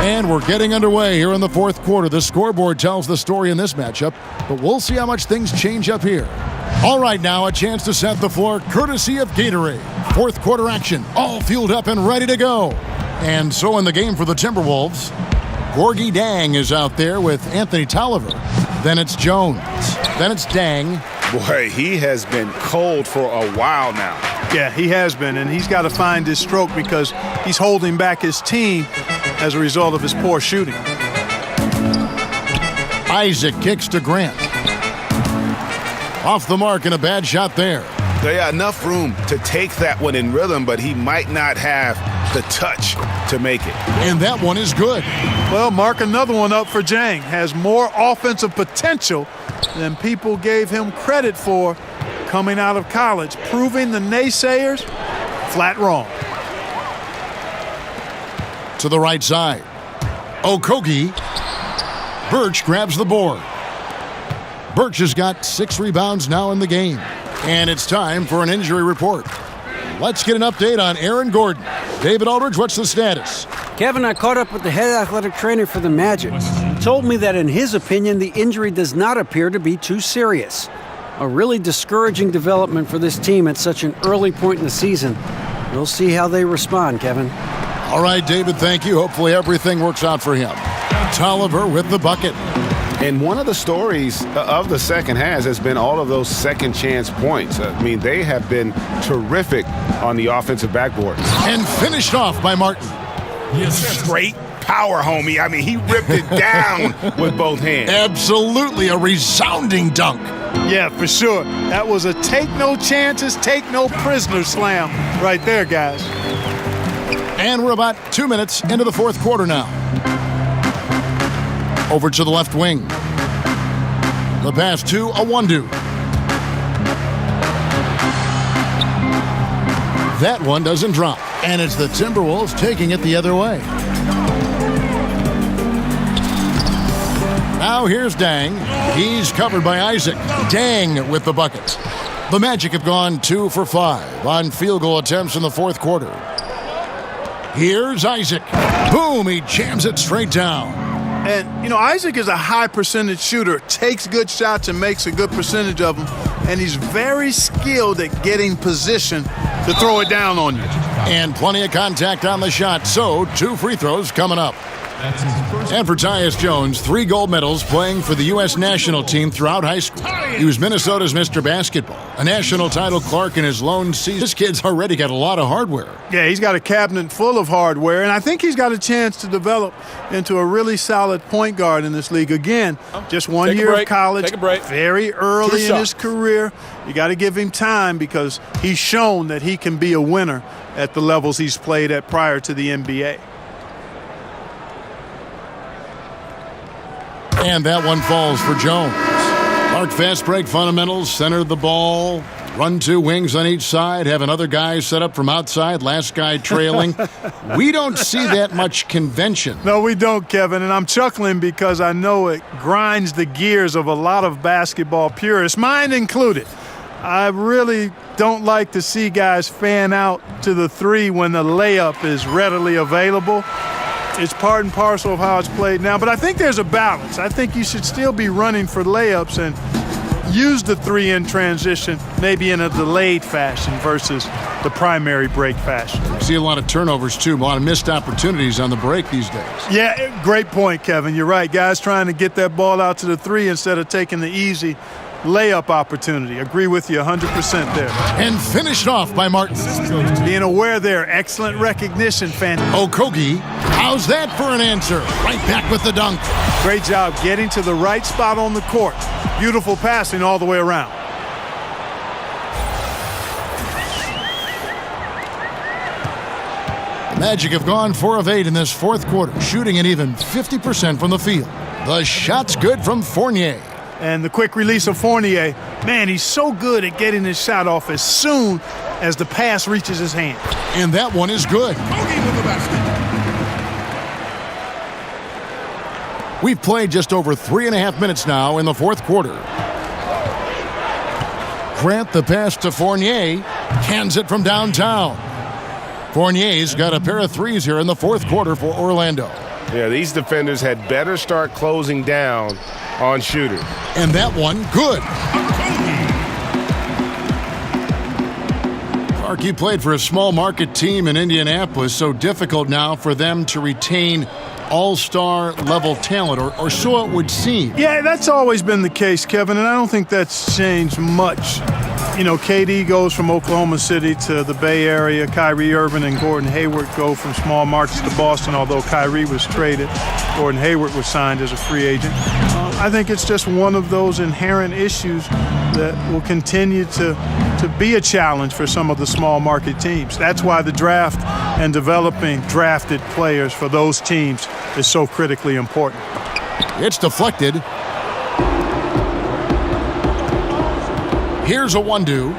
Speaker 6: And we're getting underway here in the fourth quarter. The scoreboard tells the story in this matchup, but we'll see how much things change up here. All right, now a chance to set the floor courtesy of Gatorade. Fourth quarter action, all fueled up and ready to go. And so in the game for the Timberwolves, Gorgie Dang is out there with Anthony Tolliver. Then it's Jones. Then it's Dang.
Speaker 7: Boy, he has been cold for a while now.
Speaker 8: Yeah, he has been, and he's got to find his stroke because he's holding back his team as a result of his poor shooting.
Speaker 6: Isaac kicks to Grant. Off the mark and a bad shot there.
Speaker 7: They got enough room to take that one in rhythm, but he might not have the touch to make it.
Speaker 6: And that one is good.
Speaker 8: Well, mark another one up for Jang. Has more offensive potential than people gave him credit for coming out of college, proving the naysayers flat wrong.
Speaker 6: To the right side. Okogie. Birch grabs the board. Birch has got 6 rebounds now in the game. And it's time for an injury report. Let's get an update on Aaron Gordon. David Aldridge, what's the status?
Speaker 9: Kevin, I caught up with the head athletic trainer for the Magic. He told me that in his opinion, the injury does not appear to be too serious. A really discouraging development for this team at such an early point in the season. We'll see how they respond, Kevin.
Speaker 6: All right, David, thank you. Hopefully everything works out for him. Tolliver with the bucket.
Speaker 7: And one of the stories of the second half has been all of those second chance points. I mean, they have been terrific on the offensive backboard.
Speaker 6: And finished off by Martin.
Speaker 7: Straight power, homie. I mean, he ripped it down with both hands.
Speaker 6: Absolutely a resounding dunk.
Speaker 8: Yeah, for sure. That was a take no chances, take no prisoner slam right there, guys.
Speaker 6: And we're about 2 minutes into the fourth quarter now. Over to the left wing. The pass to Awundu. That one doesn't drop. And it's the Timberwolves taking it the other way. Now here's Dang. He's covered by Isaac. Dang with the buckets. The Magic have gone 2 for 5 on field goal attempts in the fourth quarter. Here's Isaac. Boom, he jams it straight down.
Speaker 8: And, you know, Isaac is a high percentage shooter, takes good shots and makes a good percentage of them. And he's very skilled at getting position to throw it down on you.
Speaker 6: And plenty of contact on the shot, so 2 free throws coming up. And for Tyus Jones, 3 gold medals playing for the U.S. national team throughout high school. He was Minnesota's Mr. Basketball, a national title Clark in his lone season. This kid's already got a lot of hardware.
Speaker 8: Yeah, he's got a cabinet full of hardware, and I think he's got a chance to develop into a really solid point guard in this league. Again, just 1 year of college, very early in his career. You got to give him time because he's shown that he can be a winner at the levels he's played at prior to the NBA.
Speaker 6: And that one falls for Jones. Clark fast break fundamentals, center the ball, run 2 wings on each side, have another guy set up from outside, last guy trailing. We don't see that much convention.
Speaker 8: No, we don't, Kevin, and I'm chuckling because I know it grinds the gears of a lot of basketball purists, mine included. I really don't like to see guys fan out to the 3 when the layup is readily available. It's part and parcel of how it's played now, but I think there's a balance. I think you should still be running for layups and use the 3 in transition, maybe in a delayed fashion versus the primary break fashion.
Speaker 6: See a lot of turnovers, too, a lot of missed opportunities on the break these days.
Speaker 8: Yeah, great point, Kevin. You're right. Guys trying to get that ball out to the 3 instead of taking the easy layup opportunity. Agree with you 100% there.
Speaker 6: And finished off by Martin.
Speaker 8: Being aware there. Excellent recognition, fan.
Speaker 6: Okogie, how's that for an answer? Right back with the dunk.
Speaker 8: Great job getting to the right spot on the court. Beautiful passing all the way around.
Speaker 6: The Magic have gone 4 of 8 in this fourth quarter, shooting an even 50% from the field. The shot's good from Fournier.
Speaker 8: And the quick release of Fournier, man, he's so good at getting his shot off as soon as the pass reaches his hand.
Speaker 6: And that one is good. We've played just over 3.5 minutes now in the fourth quarter. Grant the pass to Fournier, hands it from downtown. Fournier's got a pair of threes here in the fourth quarter for Orlando.
Speaker 11: Yeah, these defenders had better start closing down on shooters.
Speaker 6: And that one, good. Clark played for a small market team in Indianapolis, so difficult now for them to retain all-star level talent, or so it would seem.
Speaker 8: Yeah, that's always been the case, Kevin, and I don't think that's changed much. You know, KD goes from Oklahoma City to the Bay Area. Kyrie Irving and Gordon Hayward go from small markets to Boston, although Kyrie was traded. Gordon Hayward was signed as a free agent. I think it's just one of those inherent issues that will continue to be a challenge for some of the small market teams. That's why the draft and developing drafted players for those teams is so critically important.
Speaker 6: It's deflected. Here's Awundu.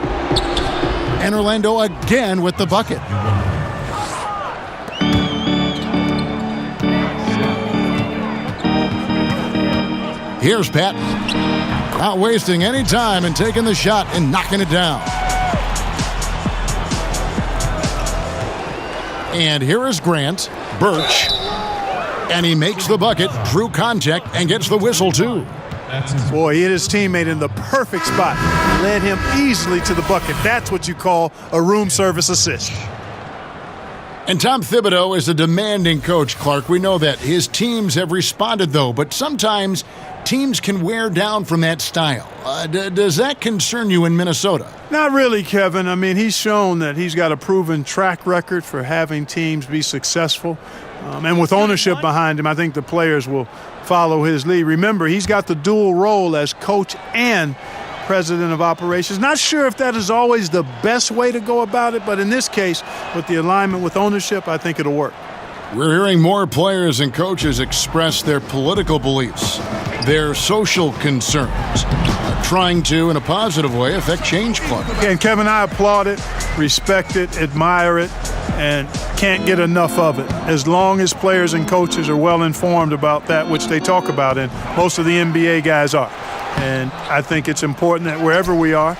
Speaker 6: And Orlando again with the bucket. Here's Pat. Not wasting any time and taking the shot and knocking it down. And here is Grant. Birch. And he makes the bucket, drew contact, and gets the whistle too.
Speaker 8: Boy, he hit his teammate in the perfect spot. Led him easily to the bucket. That's what you call a room service assist.
Speaker 6: And Tom Thibodeau is a demanding coach, Clark. We know that. His teams have responded, though, but sometimes teams can wear down from that style. Does that concern you in Minnesota?
Speaker 8: Not really, Kevin. I mean, he's shown that he's got a proven track record for having teams be successful. And with ownership behind him, I think the players will follow his lead. Remember, he's got the dual role as coach and president of operations. Not sure if that is always the best way to go about it, but in this case, with the alignment with ownership, I think it'll work.
Speaker 6: We're hearing more players and coaches express their political beliefs, their social concerns, trying to, in a positive way, affect change, Clark.
Speaker 8: And Kevin, I applaud it, respect it, admire it, and can't get enough of it. As long as players and coaches are well informed about that, which they talk about, and most of the NBA guys are. And I think it's important that wherever we are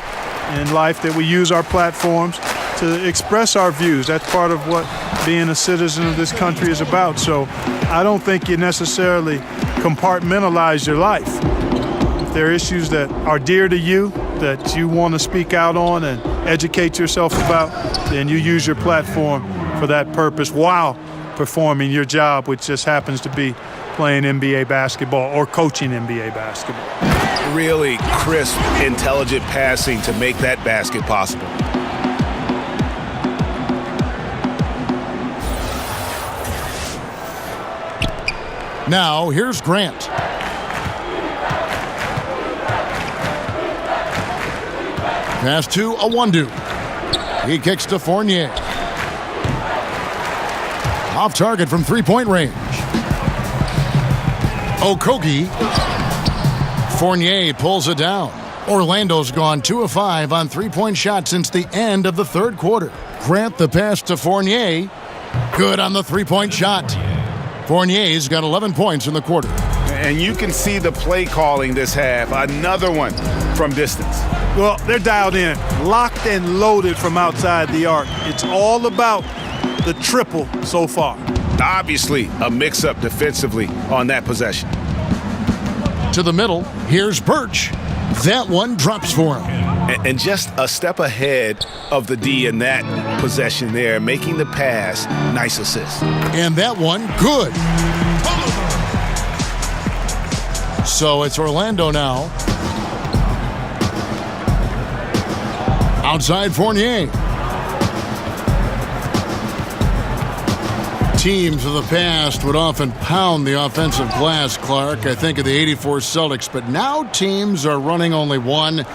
Speaker 8: in life that we use our platforms to express our views. That's part of what being a citizen of this country is about. So I don't think you necessarily compartmentalize your life. If there are issues that are dear to you, that you want to speak out on and educate yourself about, then you use your platform for that purpose while performing your job, which just happens to be playing NBA basketball or coaching NBA basketball.
Speaker 7: Really crisp, intelligent passing to make that basket possible.
Speaker 6: Now, here's Grant. Pass to Awandu. He kicks to Fournier. Off target from three-point range. Okogie. Fournier pulls it down. Orlando's gone 2 of 5 on three-point shots since the end of the third quarter. Grant the pass to Fournier. Good on the three-point shot. Fournier's got 11 points in the quarter.
Speaker 7: And you can see the play calling this half. Another one from distance.
Speaker 8: Well, they're dialed in, locked and loaded from outside the arc. It's all about the triple so far.
Speaker 7: Obviously, a mix-up defensively on that possession.
Speaker 6: To the middle, here's Birch. That one drops for him.
Speaker 7: And just a step ahead of the D in that possession there, making the pass. Nice assist.
Speaker 6: And that one, good. So it's Orlando now. Outside Fournier. Teams of the past would often pound the offensive glass, Clark. I think of the '84 Celtics, but now teams are running only one,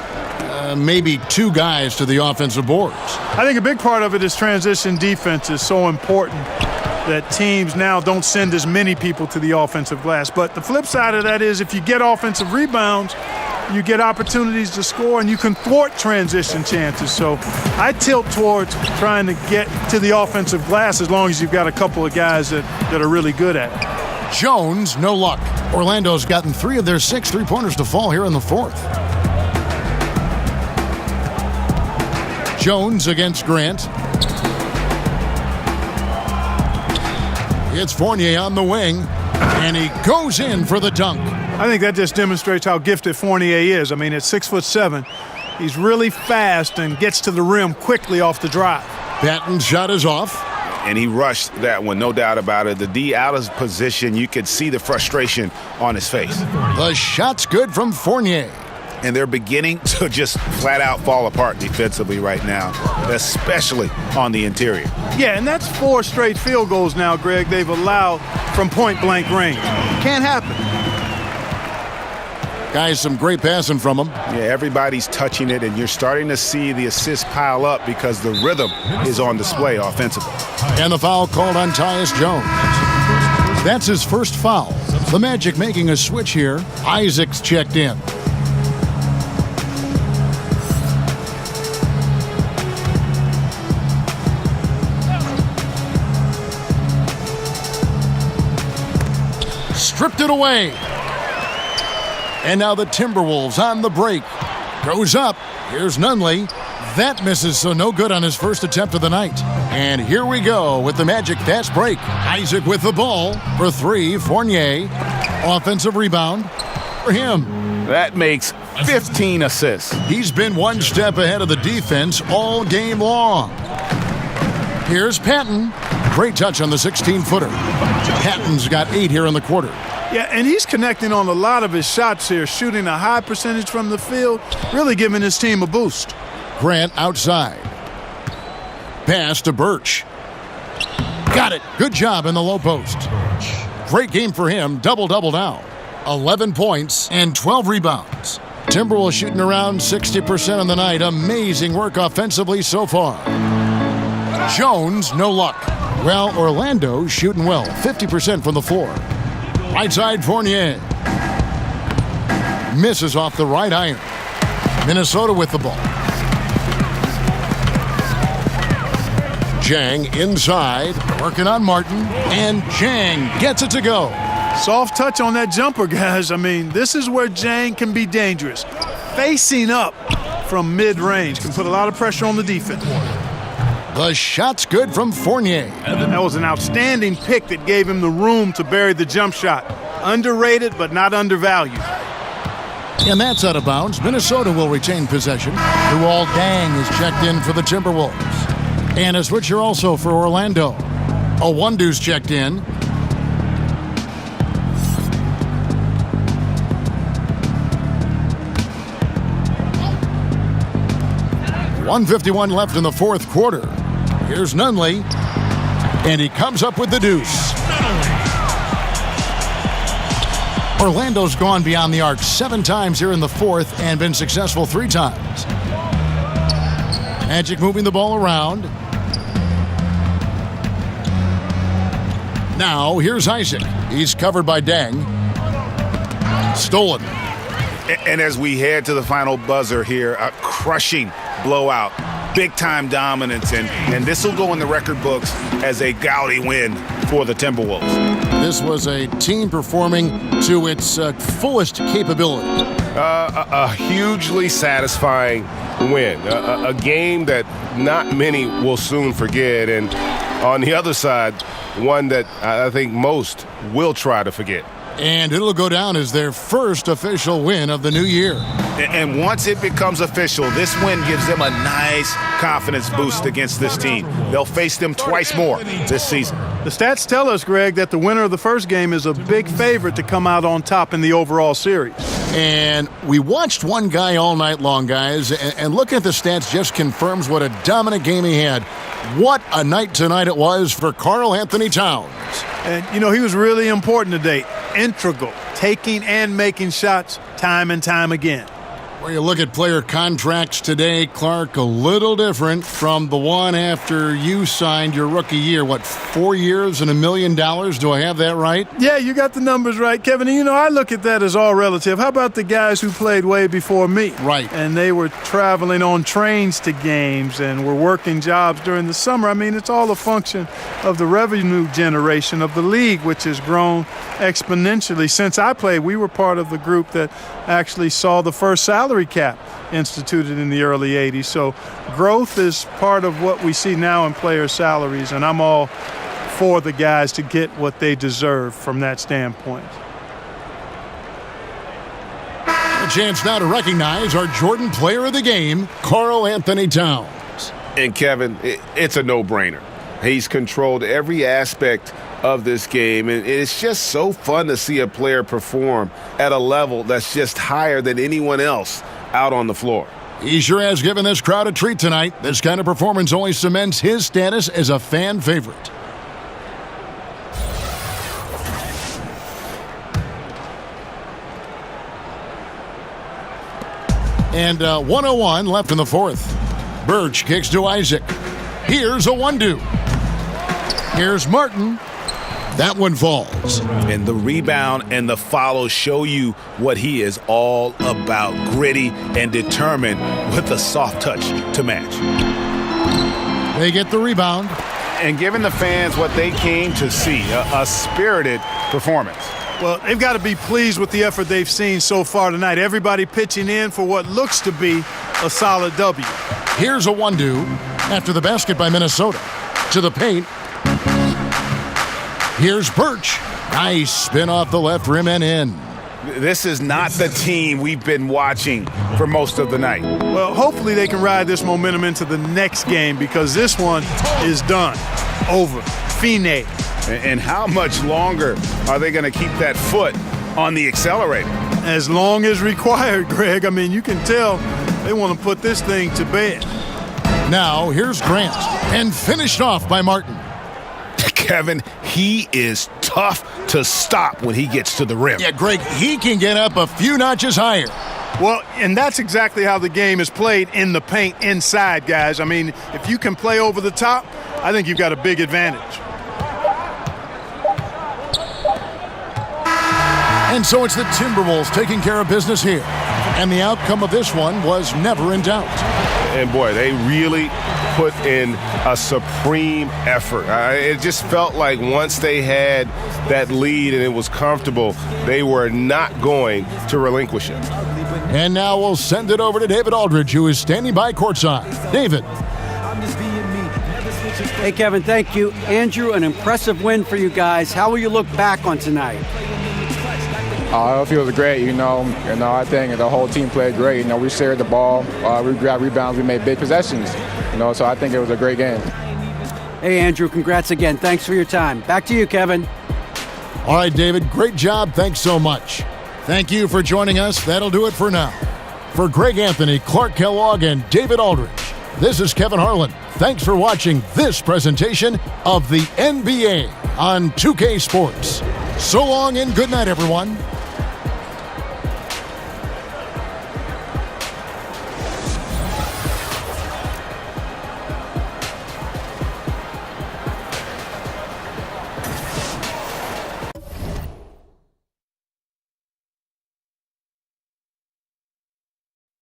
Speaker 6: maybe two guys to the offensive boards.
Speaker 8: I think a big part of it is transition defense is so important that teams now don't send as many people to the offensive glass. But the flip side of that is if you get offensive rebounds, you get opportunities to score and you can thwart transition chances. So I tilt towards trying to get to the offensive glass as long as you've got a couple of guys that are really good at it.
Speaker 6: Jones, no luck. Orlando's gotten 3 of their 6 three-pointers to fall here in the fourth. Jones against Grant. It's Fournier on the wing, and he goes in for the dunk.
Speaker 8: I think that just demonstrates how gifted Fournier is. I mean, at 6'7", he's really fast and gets to the rim quickly off the drive.
Speaker 6: Patton's shot is off.
Speaker 7: And he rushed that one, no doubt about it. The D out of position, you could see the frustration on his face.
Speaker 6: The shot's good from Fournier.
Speaker 7: And they're beginning to just flat out fall apart defensively right now, especially on the interior.
Speaker 8: Yeah, and that's 4 straight field goals now, Greg, they've allowed from point-blank range. Can't happen.
Speaker 6: Guys, some great passing from him.
Speaker 7: Yeah, everybody's touching it, and you're starting to see the assists pile up because the rhythm is on display offensively.
Speaker 6: And the foul called on Tyus Jones. That's his first foul. The Magic making a switch here. Isaac's checked in. Stripped it away. And now the Timberwolves on the break. Goes up. Here's Nunley. That misses, so no good on his first attempt of the night. And here we go with the Magic fast break. Isaac with the ball for 3. Fournier. Offensive rebound for him.
Speaker 7: That makes 15 assists.
Speaker 6: He's been one step ahead of the defense all game long. Here's Patton. Great touch on the 16-footer. Patton's got 8 here in the quarter.
Speaker 8: Yeah, and he's connecting on a lot of his shots here, shooting a high percentage from the field, really giving his team a boost.
Speaker 6: Grant outside. Pass to Birch. Got it. Good job in the low post. Great game for him. Double-double now. 11 points and 12 rebounds. Timberwolves shooting around 60% on the night. Amazing work offensively so far. Jones, no luck. Well, Orlando shooting well. 50% from the floor. Right side, Fournier. Misses off the right iron. Minnesota with the ball. Jang inside, working on Martin, and Jang gets it to go.
Speaker 8: Soft touch on that jumper, guys. I mean, this is where Jang can be dangerous. Facing up from mid-range can put a lot of pressure on the defense.
Speaker 6: The shot's good from Fournier.
Speaker 8: That was an outstanding pick that gave him the room to bury the jump shot. Underrated, but not undervalued.
Speaker 6: And that's out of bounds. Minnesota will retain possession. Luol Deng is checked in for the Timberwolves. And a switcher also for Orlando. Owundu's checked in. .151 left in the fourth quarter. Here's Nunley. And he comes up with the deuce. Orlando's gone beyond the arc 7 times here in the fourth and been successful 3 times. Magic moving the ball around. Now, here's Isaac. He's covered by Deng. Stolen.
Speaker 7: And as we head to the final buzzer here, a crushing blowout. Big-time dominance, and this will go in the record books as a gaudy win for the Timberwolves.
Speaker 6: This was a team performing to its fullest capability.
Speaker 11: A hugely satisfying win. A game that not many will soon forget, and on the other side, one that I think most will try to forget.
Speaker 6: And it'll go down as their first official win of the new year.
Speaker 7: And once it becomes official, this win gives them a nice confidence boost against this team. They'll face them twice more this season.
Speaker 8: The stats tell us, Greg, that the winner of the first game is a big favorite to come out on top in the overall series.
Speaker 6: And we watched one guy all night long, guys, and looking at the stats just confirms what a dominant game he had. What a night tonight it was for Karl Anthony Towns.
Speaker 8: And, you know, he was really important today. Integral, taking and making shots time and time again.
Speaker 6: When you look at player contracts today, Clark, a little different from the one after you signed your rookie year. What, 4 years and $1 million? Do I have that right?
Speaker 8: Yeah, you got the numbers right, Kevin. And, you know, I look at that as all relative. How about the guys who played way before me?
Speaker 6: Right.
Speaker 8: And they were traveling on trains to games and were working jobs during the summer. I mean, it's all a function of the revenue generation of the league, which has grown exponentially. Since I played, we were part of the group that actually saw the first salary cap instituted in the early 80s. So growth is part of what we see now in player salaries, and I'm all for the guys to get what they deserve from that standpoint.
Speaker 6: A chance now to recognize our Jordan player of the game, Karl Anthony Towns.
Speaker 11: And Kevin, it's a no-brainer. He's controlled every aspect of this game, and it's just so fun to see a player perform at a level that's just higher than anyone else out on the floor.
Speaker 6: He sure has given this crowd a treat tonight. This kind of performance only cements his status as a fan favorite. And 1:01 left in the fourth. Birch kicks to Isaac. Here's Owundu. Here's Martin. That one falls.
Speaker 7: And the rebound and the follow show you what he is all about. Gritty and determined with a soft touch to match.
Speaker 6: They get the rebound.
Speaker 7: And giving the fans what they came to see, a spirited performance.
Speaker 8: Well, they've got to be pleased with the effort they've seen so far tonight. Everybody pitching in for what looks to be a solid W.
Speaker 6: Here's Owundu after the basket by Minnesota. To the paint. Here's Birch. Nice spin off the left rim and in.
Speaker 7: This is not the team we've been watching for most of the night.
Speaker 8: Well, hopefully they can ride this momentum into the next game because this one is done. Over. Fine.
Speaker 7: And how much longer are they going to keep that foot on the accelerator?
Speaker 8: As long as required, Greg. I mean, you can tell they want to put this thing to bed.
Speaker 6: Now, here's Grant, and finished off by Martin.
Speaker 7: Kevin, he is tough to stop when he gets to the rim.
Speaker 6: Yeah, Greg, he can get up a few notches higher.
Speaker 8: Well, and that's exactly how the game is played in the paint inside, guys. I mean, if you can play over the top, I think you've got a big advantage.
Speaker 6: And so it's the Timberwolves taking care of business here. And the outcome of this one was never in doubt.
Speaker 7: And boy, they really put in a supreme effort. It just felt like once they had that lead and it was comfortable, they were not going to relinquish it.
Speaker 6: And now we'll send it over to David Aldridge, who is standing by courtside. David.
Speaker 9: Hey, Kevin, thank you. Andrew, an impressive win for you guys. How will you look back on tonight?
Speaker 16: It feels great, I think the whole team played great. We shared the ball, we grabbed rebounds, we made big possessions, so I think it was a great game.
Speaker 9: Hey, Andrew, congrats again. Thanks for your time. Back to you, Kevin.
Speaker 6: All right, David, great job. Thanks so much. Thank you for joining us. That'll do it for now. For Greg Anthony, Clark Kellogg, and David Aldridge, this is Kevin Harlan. Thanks for watching this presentation of the NBA on 2K Sports. So long and good night, everyone.